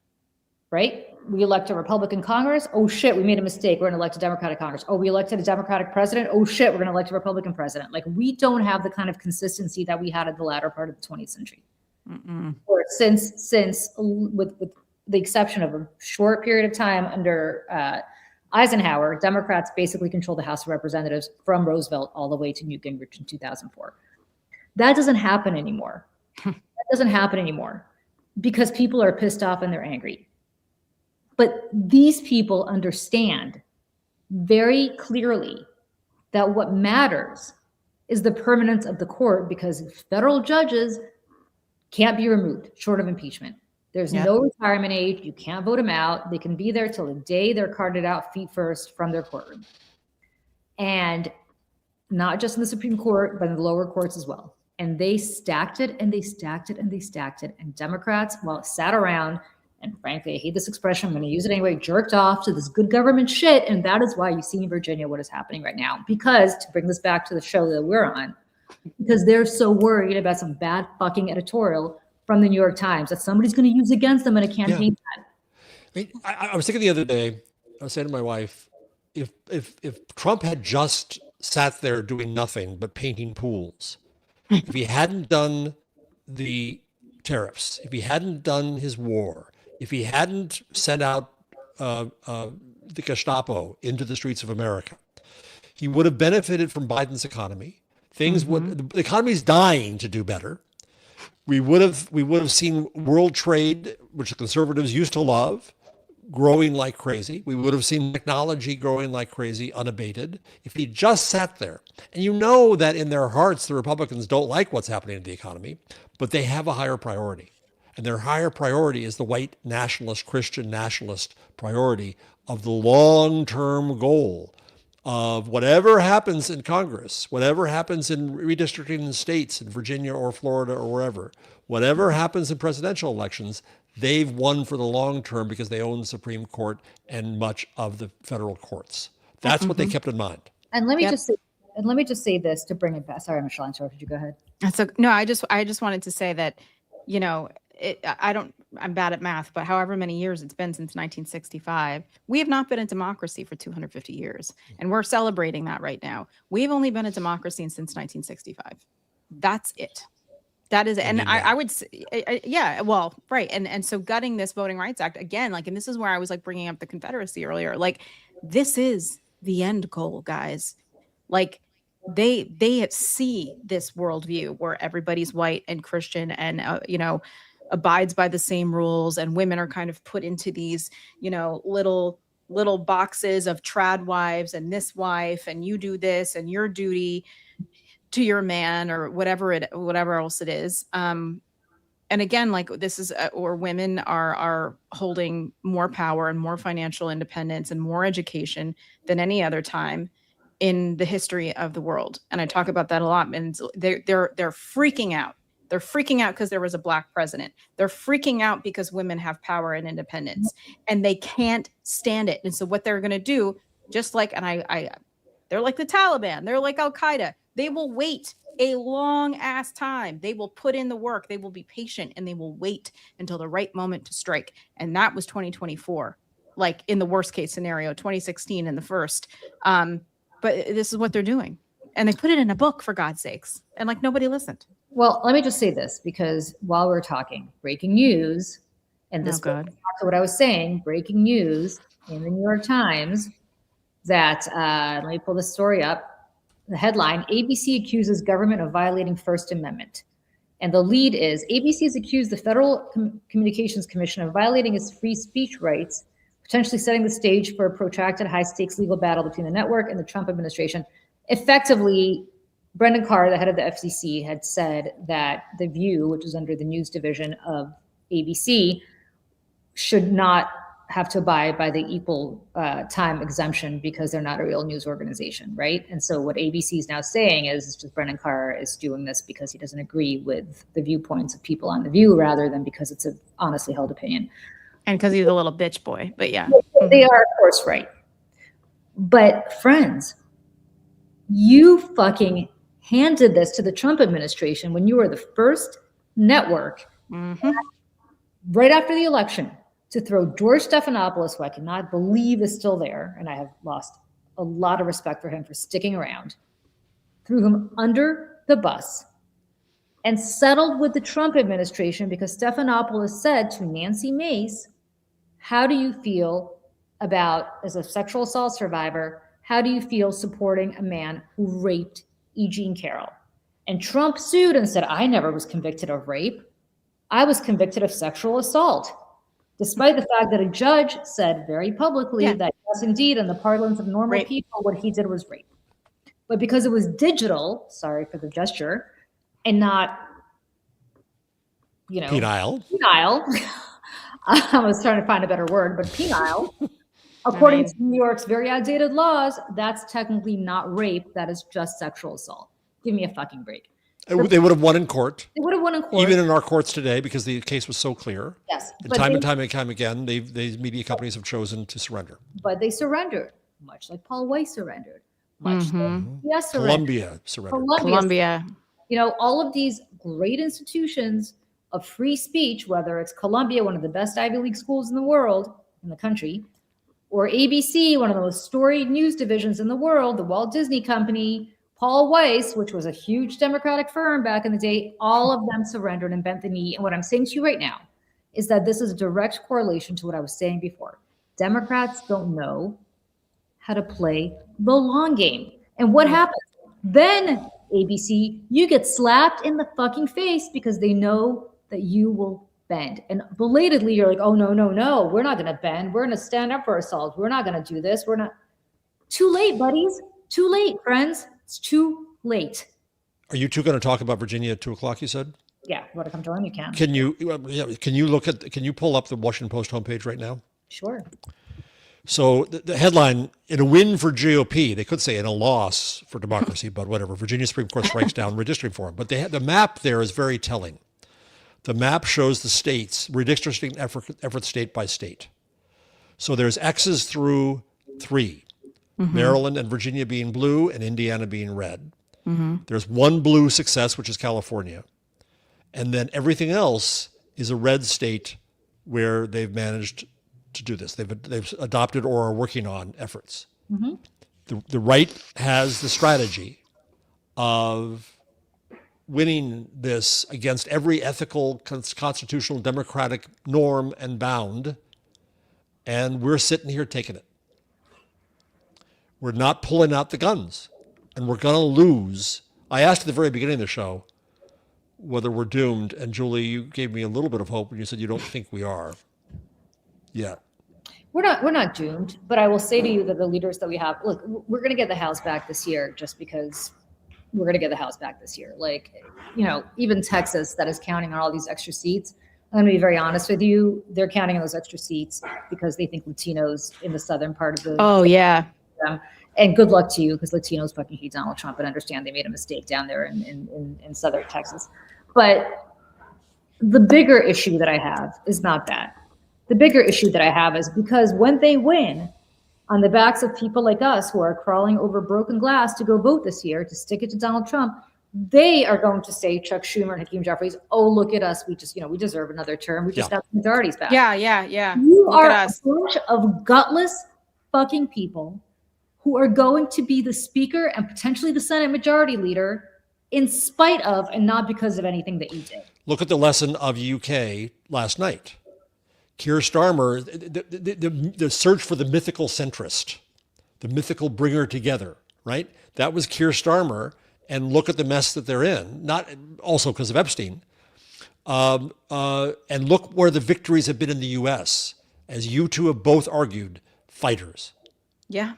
right? We elect a Republican Congress. Oh shit, we made a mistake. We're going to elect a Democratic Congress. Oh, we elected a Democratic president. Oh shit, we're going to elect a Republican president. Like, we don't have the kind of consistency that we had at the latter part of the 20th century. Or since with the exception of a short period of time under Eisenhower, Democrats basically controlled the House of Representatives from Roosevelt all the way to Newt Gingrich in 2004. That doesn't happen anymore. That doesn't happen anymore because people are pissed off and they're angry. But these people understand very clearly that what matters is the permanence of the court, because federal judges can't be removed short of impeachment. There's no retirement age. You can't vote them out. They can be there till the day they're carted out feet first from their courtroom. And not just in the Supreme Court, but in the lower courts as well. And they stacked it and they stacked it and they stacked it. And Democrats, while it sat around, and frankly, I hate this expression, I'm going to use it anyway, jerked off to this good government shit. And that is why you see in Virginia what is happening right now. Because, to bring this back to the show that we're on, because they're so worried about some bad fucking editorial from the New York Times that somebody's going to use against them in a campaign. I was thinking the other day, I was saying to my wife, if Trump had just sat there doing nothing but painting pools, if he hadn't done the tariffs, if he hadn't done his war, if he hadn't sent out the Gestapo into the streets of America, he would have benefited from Biden's economy. The economy's dying to do better. We would have seen world trade, which the conservatives used to love, growing like crazy. We would have seen technology growing like crazy, unabated, if he just sat there. And you know that in their hearts, the Republicans don't like what's happening in the economy, but they have a higher priority. And their higher priority is the white nationalist, Christian nationalist priority of the long-term goal of whatever happens in Congress, whatever happens in redistricting in states in Virginia or Florida or wherever, whatever happens in presidential elections, they've won for the long term because they own the Supreme Court and much of the federal courts. That's what they kept in mind. And let me just say this to bring it back. Sorry, Michelle, I interrupted you. Go ahead. No, I just wanted to say that, I'm bad at math, but however many years it's been since 1965, we have not been a democracy for 250 years. And we're celebrating that right now. We've only been a democracy since 1965. That's it. That is, and I would say, right. And so gutting this Voting Rights Act again, and this is where I was bringing up the Confederacy earlier, this is the end goal, guys. They see this worldview where everybody's white and Christian and, abides by the same rules, and women are kind of put into these, little boxes of trad wives and this wife, and you do this and your duty to your man or whatever else it is. And again, this is or women are holding more power and more financial independence and more education than any other time in the history of the world. And I talk about that a lot. And they're freaking out. They're freaking out because there was a black president. They're freaking out because women have power and independence, and they can't stand it. And so what they're going to do, just like, and they're like the Taliban, they're like Al Qaeda. They will wait a long ass time. They will put in the work. They will be patient, and they will wait until the right moment to strike. And that was 2024, like in the worst case scenario, 2016 in the first. But this is what they're doing. And they put it in a book, for God's sakes. And like nobody listened. Well, let me just say this, because while we're talking, breaking news, and this goes back to what I was saying, breaking news in the New York Times, that, let me pull this story up. The headline, ABC accuses government of violating First Amendment. And the lead is, ABC has accused the Federal Communications Commission of violating its free speech rights, potentially setting the stage for a protracted high-stakes legal battle between the network and the Trump administration. Effectively, Brendan Carr, the head of the FCC, had said that The View, which is under the news division of ABC, should not have to abide by the equal time exemption because they're not a real news organization, right? And so what ABC is now saying is just Brendan Carr is doing this because he doesn't agree with the viewpoints of people on The View, rather than because it's an honestly held opinion. And because he's a little bitch boy, but yeah. They are, of course, right. But friends, you fucking handed this to the Trump administration when you were the first network right after the election to throw George Stephanopoulos, who I cannot believe is still there, and I have lost a lot of respect for him for sticking around, threw him under the bus and settled with the Trump administration because Stephanopoulos said to Nancy Mace, how do you feel about, as a sexual assault survivor, how do you feel supporting a man who raped E. Jean Carroll? And Trump sued and said, I never was convicted of rape. I was convicted of sexual assault. Despite the fact that a judge said very publicly that yes, indeed, in the parlance of normal people, what he did was rape. But because it was digital, sorry for the gesture, and not, penile. I was trying to find a better word, but penile. According to New York's very outdated laws, that's technically not rape. That is just sexual assault. Give me a fucking break. They would have won in court. They would have won in court. Even in our courts today, because the case was so clear. Yes. And time again, these media companies have chosen to surrender. But they surrendered, much like Paul Weiss surrendered. Much like Columbia surrendered. Columbia. All of these great institutions of free speech, whether it's Columbia, one of the best Ivy League schools in the world, in the country, or ABC, one of the most storied news divisions in the world, the Walt Disney Company, Paul Weiss, which was a huge Democratic firm back in the day, all of them surrendered and bent the knee. And what I'm saying to you right now is that this is a direct correlation to what I was saying before. Democrats don't know how to play the long game. And what happens? Then, ABC, you get slapped in the fucking face because they know that you will bend. And belatedly, you're like, oh, no, we're not going to bend. We're going to stand up for ourselves. We're not going to do this. We're not. Too late, buddies. Too late, friends. It's too late. Are you two going to talk about Virginia at 2:00? You said. Yeah, want to come join? You can. Can you pull up the Washington Post homepage right now? Sure. So the headline: in a win for GOP, they could say in a loss for democracy, but whatever. Virginia Supreme Court strikes down redistricting for him. But the map there is very telling. The map shows the states redistricting effort state by state. So there's X's through 3. Maryland and Virginia being blue and Indiana being red. There's one blue success, which is California. And then everything else is a red state where they've managed to do this. They've adopted or are working on efforts. The right has the strategy of winning this against every ethical, constitutional, democratic norm and bound. And we're sitting here taking it. We're not pulling out the guns, and we're going to lose. I asked at the very beginning of the show whether we're doomed, and Julie, you gave me a little bit of hope when you said you don't think we are yet. We're not doomed, but I will say to you that the leaders that we have, look, we're going to get the House back this year just because we're going to get the House back this year. Like, even Texas that is counting on all these extra seats, I'm going to be very honest with you, they're counting on those extra seats because they think Latinos in the southern part of the... Oh, yeah. And good luck to you, because Latinos fucking hate Donald Trump and understand they made a mistake down there in southern Texas. But the bigger issue that I have is not that. The bigger issue that I have is because when they win, on the backs of people like us who are crawling over broken glass to go vote this year, to stick it to Donald Trump, they are going to say, Chuck Schumer and Hakeem Jeffries, oh, look at us. We just, we deserve another term. We just got the majorities back. Yeah. You are a bunch of gutless fucking people who are going to be the speaker and potentially the Senate majority leader in spite of and not because of anything that you did. Look at the lesson of UK last night. Keir Starmer, the search for the mythical centrist, the mythical bringer together, right? That was Keir Starmer. And look at the mess that they're in, not also because of Epstein. And look where the victories have been in the U.S. As you two have both argued, fighters. Yeah.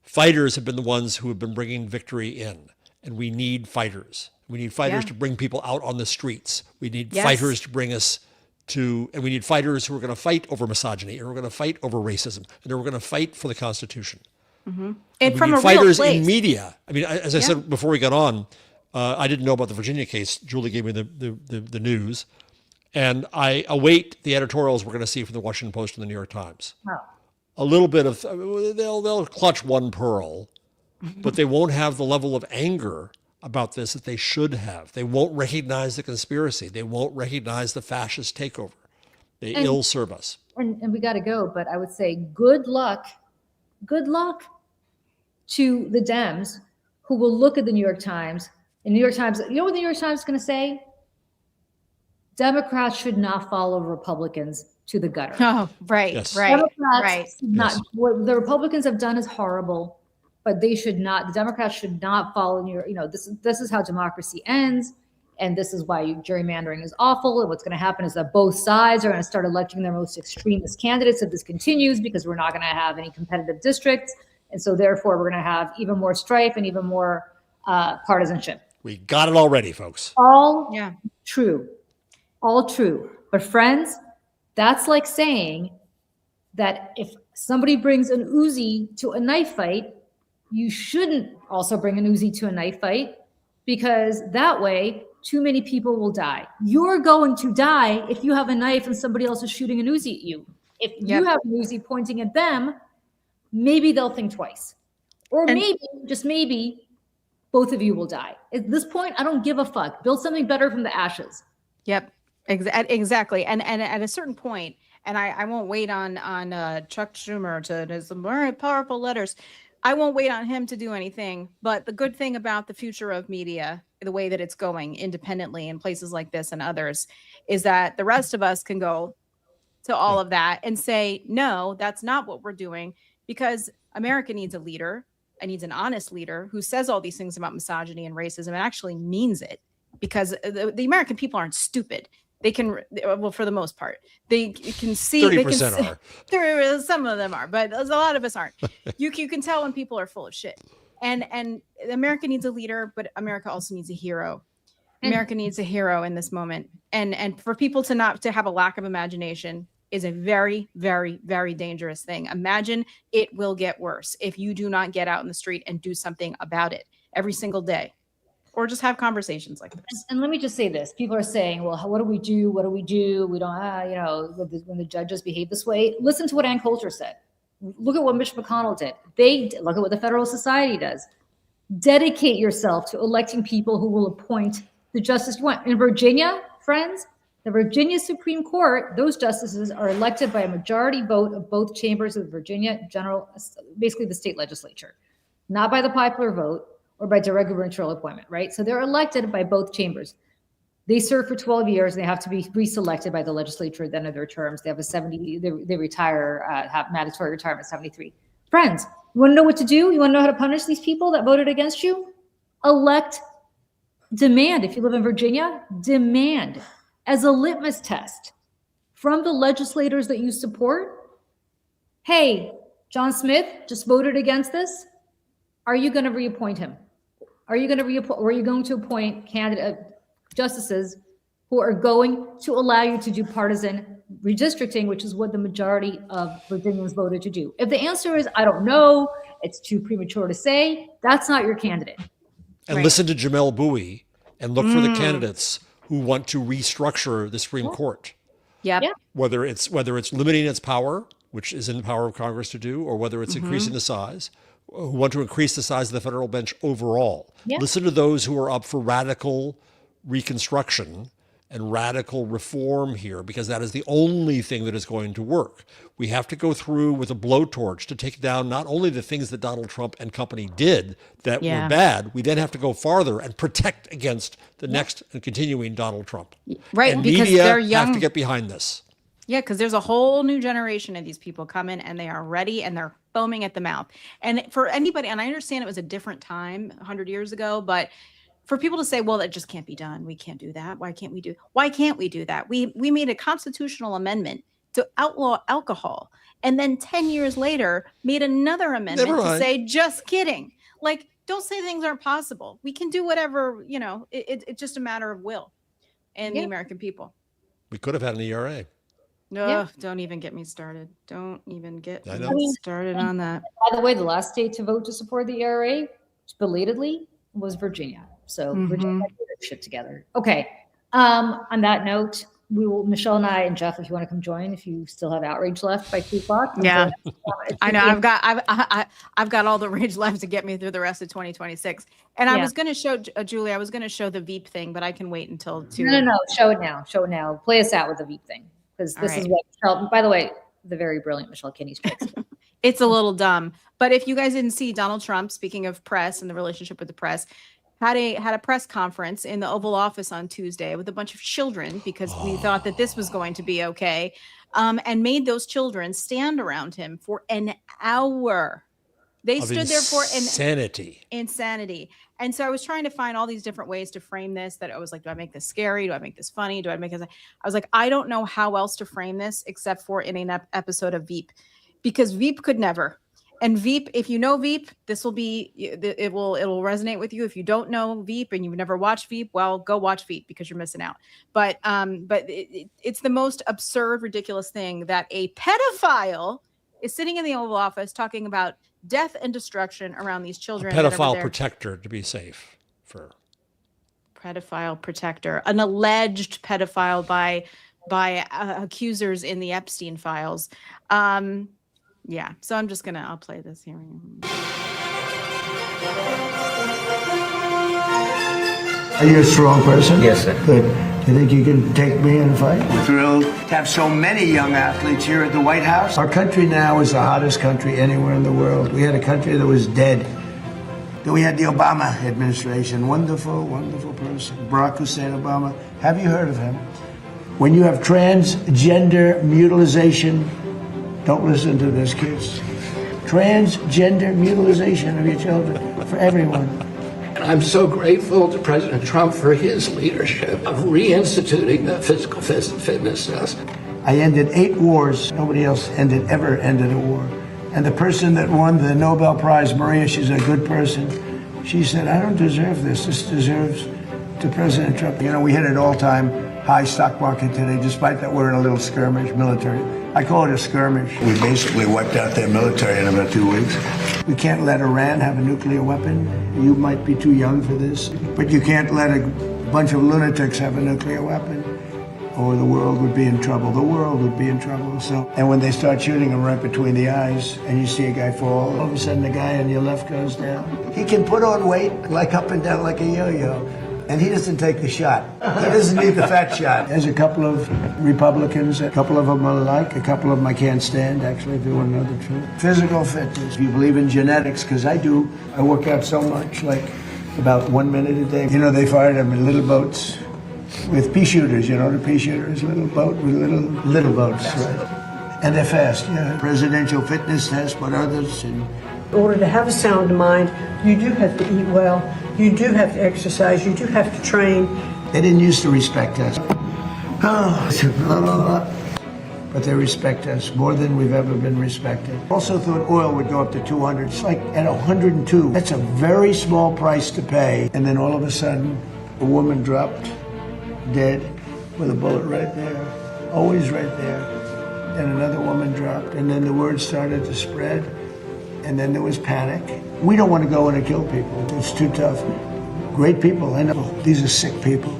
Fighters have been the ones who have been bringing victory in. And we need fighters. We need fighters to bring people out on the streets. We need fighters to bring us to, and we need fighters who are going to fight over misogyny, and we're going to fight over racism, and we're going to fight for the Constitution. Mm-hmm. And from a fighters real place. In media. I mean, as I said before we got on, I didn't know about the Virginia case. Julie gave me the news, and I await the editorials we're going to see from the Washington Post and the New York Times. Oh. A little bit of they'll clutch one pearl, but they won't have the level of anger about this that they should have. They won't recognize the conspiracy. They won't recognize the fascist takeover. They ill serve us. And we got to go, but I would say good luck to the Dems who will look at the New York Times. And New York Times, you know what the New York Times is going to say? Democrats should not follow Republicans to the gutter. Oh, right, yes. right, Democrats not, what the Republicans have done is horrible, but they should not, the Democrats should not follow New York. This is how democracy ends. And this is why gerrymandering is awful. And what's going to happen is that both sides are going to start electing their most extremist candidates if this continues, because we're not going to have any competitive districts. And so therefore, we're going to have even more strife and even more partisanship. We got it already, folks. All true. All true. But friends, that's like saying that if somebody brings an Uzi to a knife fight, you shouldn't also bring an Uzi to a knife fight, because that way too many people will die. You're going to die if you have a knife and somebody else is shooting an Uzi at you. If you have an Uzi pointing at them, maybe they'll think twice. Or maybe, just maybe, both of you will die. At this point, I don't give a fuck. Build something better from the ashes. Yep, exactly. And at a certain point, and I won't wait on Chuck Schumer to his very powerful letters. I won't wait on him to do anything. But the good thing about the future of media, the way that it's going independently in places like this and others, is that the rest of us can go to all of that and say, no, that's not what we're doing, because America needs a leader. It needs an honest leader who says all these things about misogyny and racism and actually means it, because the American people aren't stupid. They can, well, for the most part, they can see. 30% are. There, some of them are, but a lot of us aren't. You can tell when people are full of shit. And America needs a leader, but America also needs a hero. America needs a hero in this moment. And for people to have a lack of imagination is a very, very, very dangerous thing. Imagine it will get worse if you do not get out in the street and do something about it every single day. Or just have conversations like this. And let me just say this. People are saying, well, what do we do? What do we do? We don't, when the judges behave this way. Listen to what Ann Coulter said. Look at what Mitch McConnell did. Look at what the Federalist Society does. Dedicate yourself to electing people who will appoint the justice you want. In Virginia, friends, the Virginia Supreme Court, those justices are elected by a majority vote of both chambers of the Virginia basically the state legislature, not by the popular vote or by direct gubernatorial appointment, right? So they're elected by both chambers. They serve for 12 years. And they have to be reselected by the legislature at the end of their terms. They have they retire, have mandatory retirement at 73. Friends, you want to know what to do? You want to know how to punish these people that voted against you? Demand, if you live in Virginia, demand as a litmus test from the legislators that you support. Hey, John Smith just voted against this. Are you going to reappoint him? Are you going to appoint justices who are going to allow you to do partisan redistricting, which is what the majority of Virginians voted to do? If the answer is, I don't know, it's too premature to say, that's not your candidate. And listen to Jamel Bowie and look for the candidates who want to restructure the Supreme Court. Yep. Whether it's limiting its power which is in the power of Congress to do, or whether it's increasing the size, who want to increase the size of the federal bench overall. Yeah. Listen to those who are up for radical reconstruction and radical reform here, because that is the only thing that is going to work. We have to go through with a blowtorch to take down not only the things that Donald Trump and company did that were bad, we then have to go farther and protect against the next and continuing Donald Trump. Right, and because media they're young. have to get behind this. Yeah, because there's a whole new generation of these people coming, and they are ready, and they're foaming at the mouth. And for anybody, and I understand it was a different time 100 years ago, but for people to say, well, that just can't be done. We can't do that. Why can't we do that? We made a constitutional amendment to outlaw alcohol, and then 10 years later made another amendment to say, just kidding. Like, don't say things aren't possible. We can do whatever, it's just a matter of will and the American people. We could have had an ERA. No, don't even get me started. Don't even get me started on that. By the way, the last state to vote to support the ERA, belatedly, was Virginia. So Virginia got their shit together. Okay. On that note, Michelle and I and Jeff, if you want to come join, if you still have outrage left by 2:00. Yeah, I know. I've got all the rage left to get me through the rest of 2026. And I was going to show Julie. I was going to show the Veep thing, but I can wait until 2. No. Show it now. Play us out with the Veep thing, because this is what Michelle. By the way, the very brilliant Michelle Kinney strikes. It's a little dumb, but if you guys didn't see, Donald Trump, speaking of press and the relationship with the press, had a press conference in the Oval Office on Tuesday with a bunch of children, because we thought that this was going to be okay, and made those children stand around him for an hour. They stood there for insanity. And so I was trying to find all these different ways to frame this, that I was like, do I make this scary? Do I make this funny? Do I make this? I was like, I don't know how else to frame this except for in an episode of Veep, because Veep could never. And Veep, if you know Veep, this will be, it will resonate with you. If you don't know Veep and you've never watched Veep, well, go watch Veep, because you're missing out. But it's the most absurd, ridiculous thing that a pedophile is sitting in the Oval Office talking about death and destruction around these children. A pedophile protector, to be safe. Pedophile protector, an alleged pedophile by accusers in the Epstein files. Yeah, so I'll play this here. Are you a strong person? Yes, sir. Good. You think you can take me in a fight? We're thrilled to have so many young athletes here at the White House. Our country now is the hottest country anywhere in the world. We had a country that was dead. Then we had the Obama administration. Wonderful, wonderful person. Barack Hussein Obama. Have you heard of him? When you have transgender mutilization, don't listen to this, kids. Transgender mutilization of your children for everyone. I'm so grateful to President Trump for his leadership of reinstituting the physical fitness test. I ended 8 wars. Nobody else ever ended a war. And the person that won the Nobel Prize, Maria, she's a good person. She said, I don't deserve this. This deserves to President Trump. You know, we hit an all-time high stock market today, despite that we're in a little skirmish, military. I call it a skirmish. We basically wiped out their military in about 2 weeks. We can't let Iran have a nuclear weapon. You might be too young for this, but you can't let a bunch of lunatics have a nuclear weapon, or the world would be in trouble. The world would be in trouble. And when they start shooting them right between the eyes, and you see a guy fall, all of a sudden the guy on your left goes down. He can put on weight, like up and down like a yo-yo. And he doesn't take the shot. He doesn't need the fat shot. There's a couple of Republicans, a couple of them I like, a couple of them I can't stand, actually, if you want to know the truth. Physical fitness. If you believe in genetics, because I do. I work out so much, like about 1 minute a day. You know, they fired them in little boats with pea shooters. You know what a pea shooter is? Little boat with little boats, right? And they're fast, yeah. Presidential fitness test, but others. And in order to have a sound mind, you do have to eat well. You do have to exercise. You do have to train. They didn't used to respect us. But they respect us more than we've ever been respected. Also thought oil would go up to 200. It's like at 102. That's a very small price to pay. And then all of a sudden, a woman dropped dead with a bullet right there. Always right there. Then another woman dropped. And then the word started to spread. And then there was panic. We don't want to go in and kill people. It's too tough. Great people, I know. These are sick people.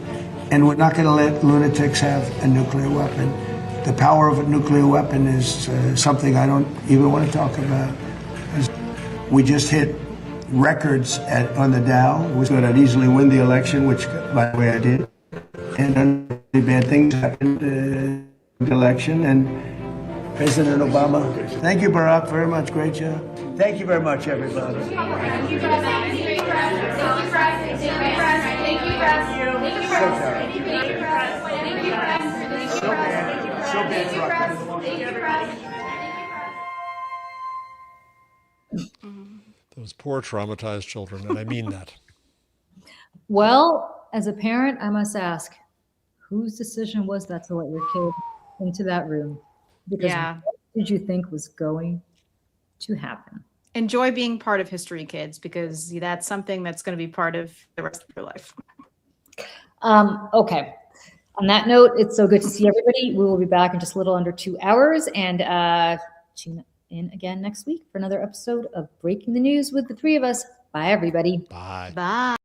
And we're not going to let lunatics have a nuclear weapon. The power of a nuclear weapon is something I don't even want to talk about. We just hit records on the Dow. We thought I'd easily win the election, which, by the way, I did. And really bad things happened in the election. And President Obama, thank you, Barack, very much. Great job. Thank you very much, everybody. Thank you, Press. Thank you, Press. Thank you, Press. Thank you, Press. Thank you, Press. Thank you, Press. Thank you, Press. Thank you, Press. Thank you, Press. So bad for our Thank you, Press. Those poor traumatized children, and I mean that. Well, as a parent, I must ask, whose decision was that to let your kid into that room? Because what did you think was going to happen? Enjoy being part of history, kids, because that's something that's going to be part of the rest of your life. Okay. On that note, it's so good to see everybody. We will be back in just a little under 2 hours, and tune in again next week for another episode of Breaking the News with the three of us. Bye, everybody. Bye. Bye.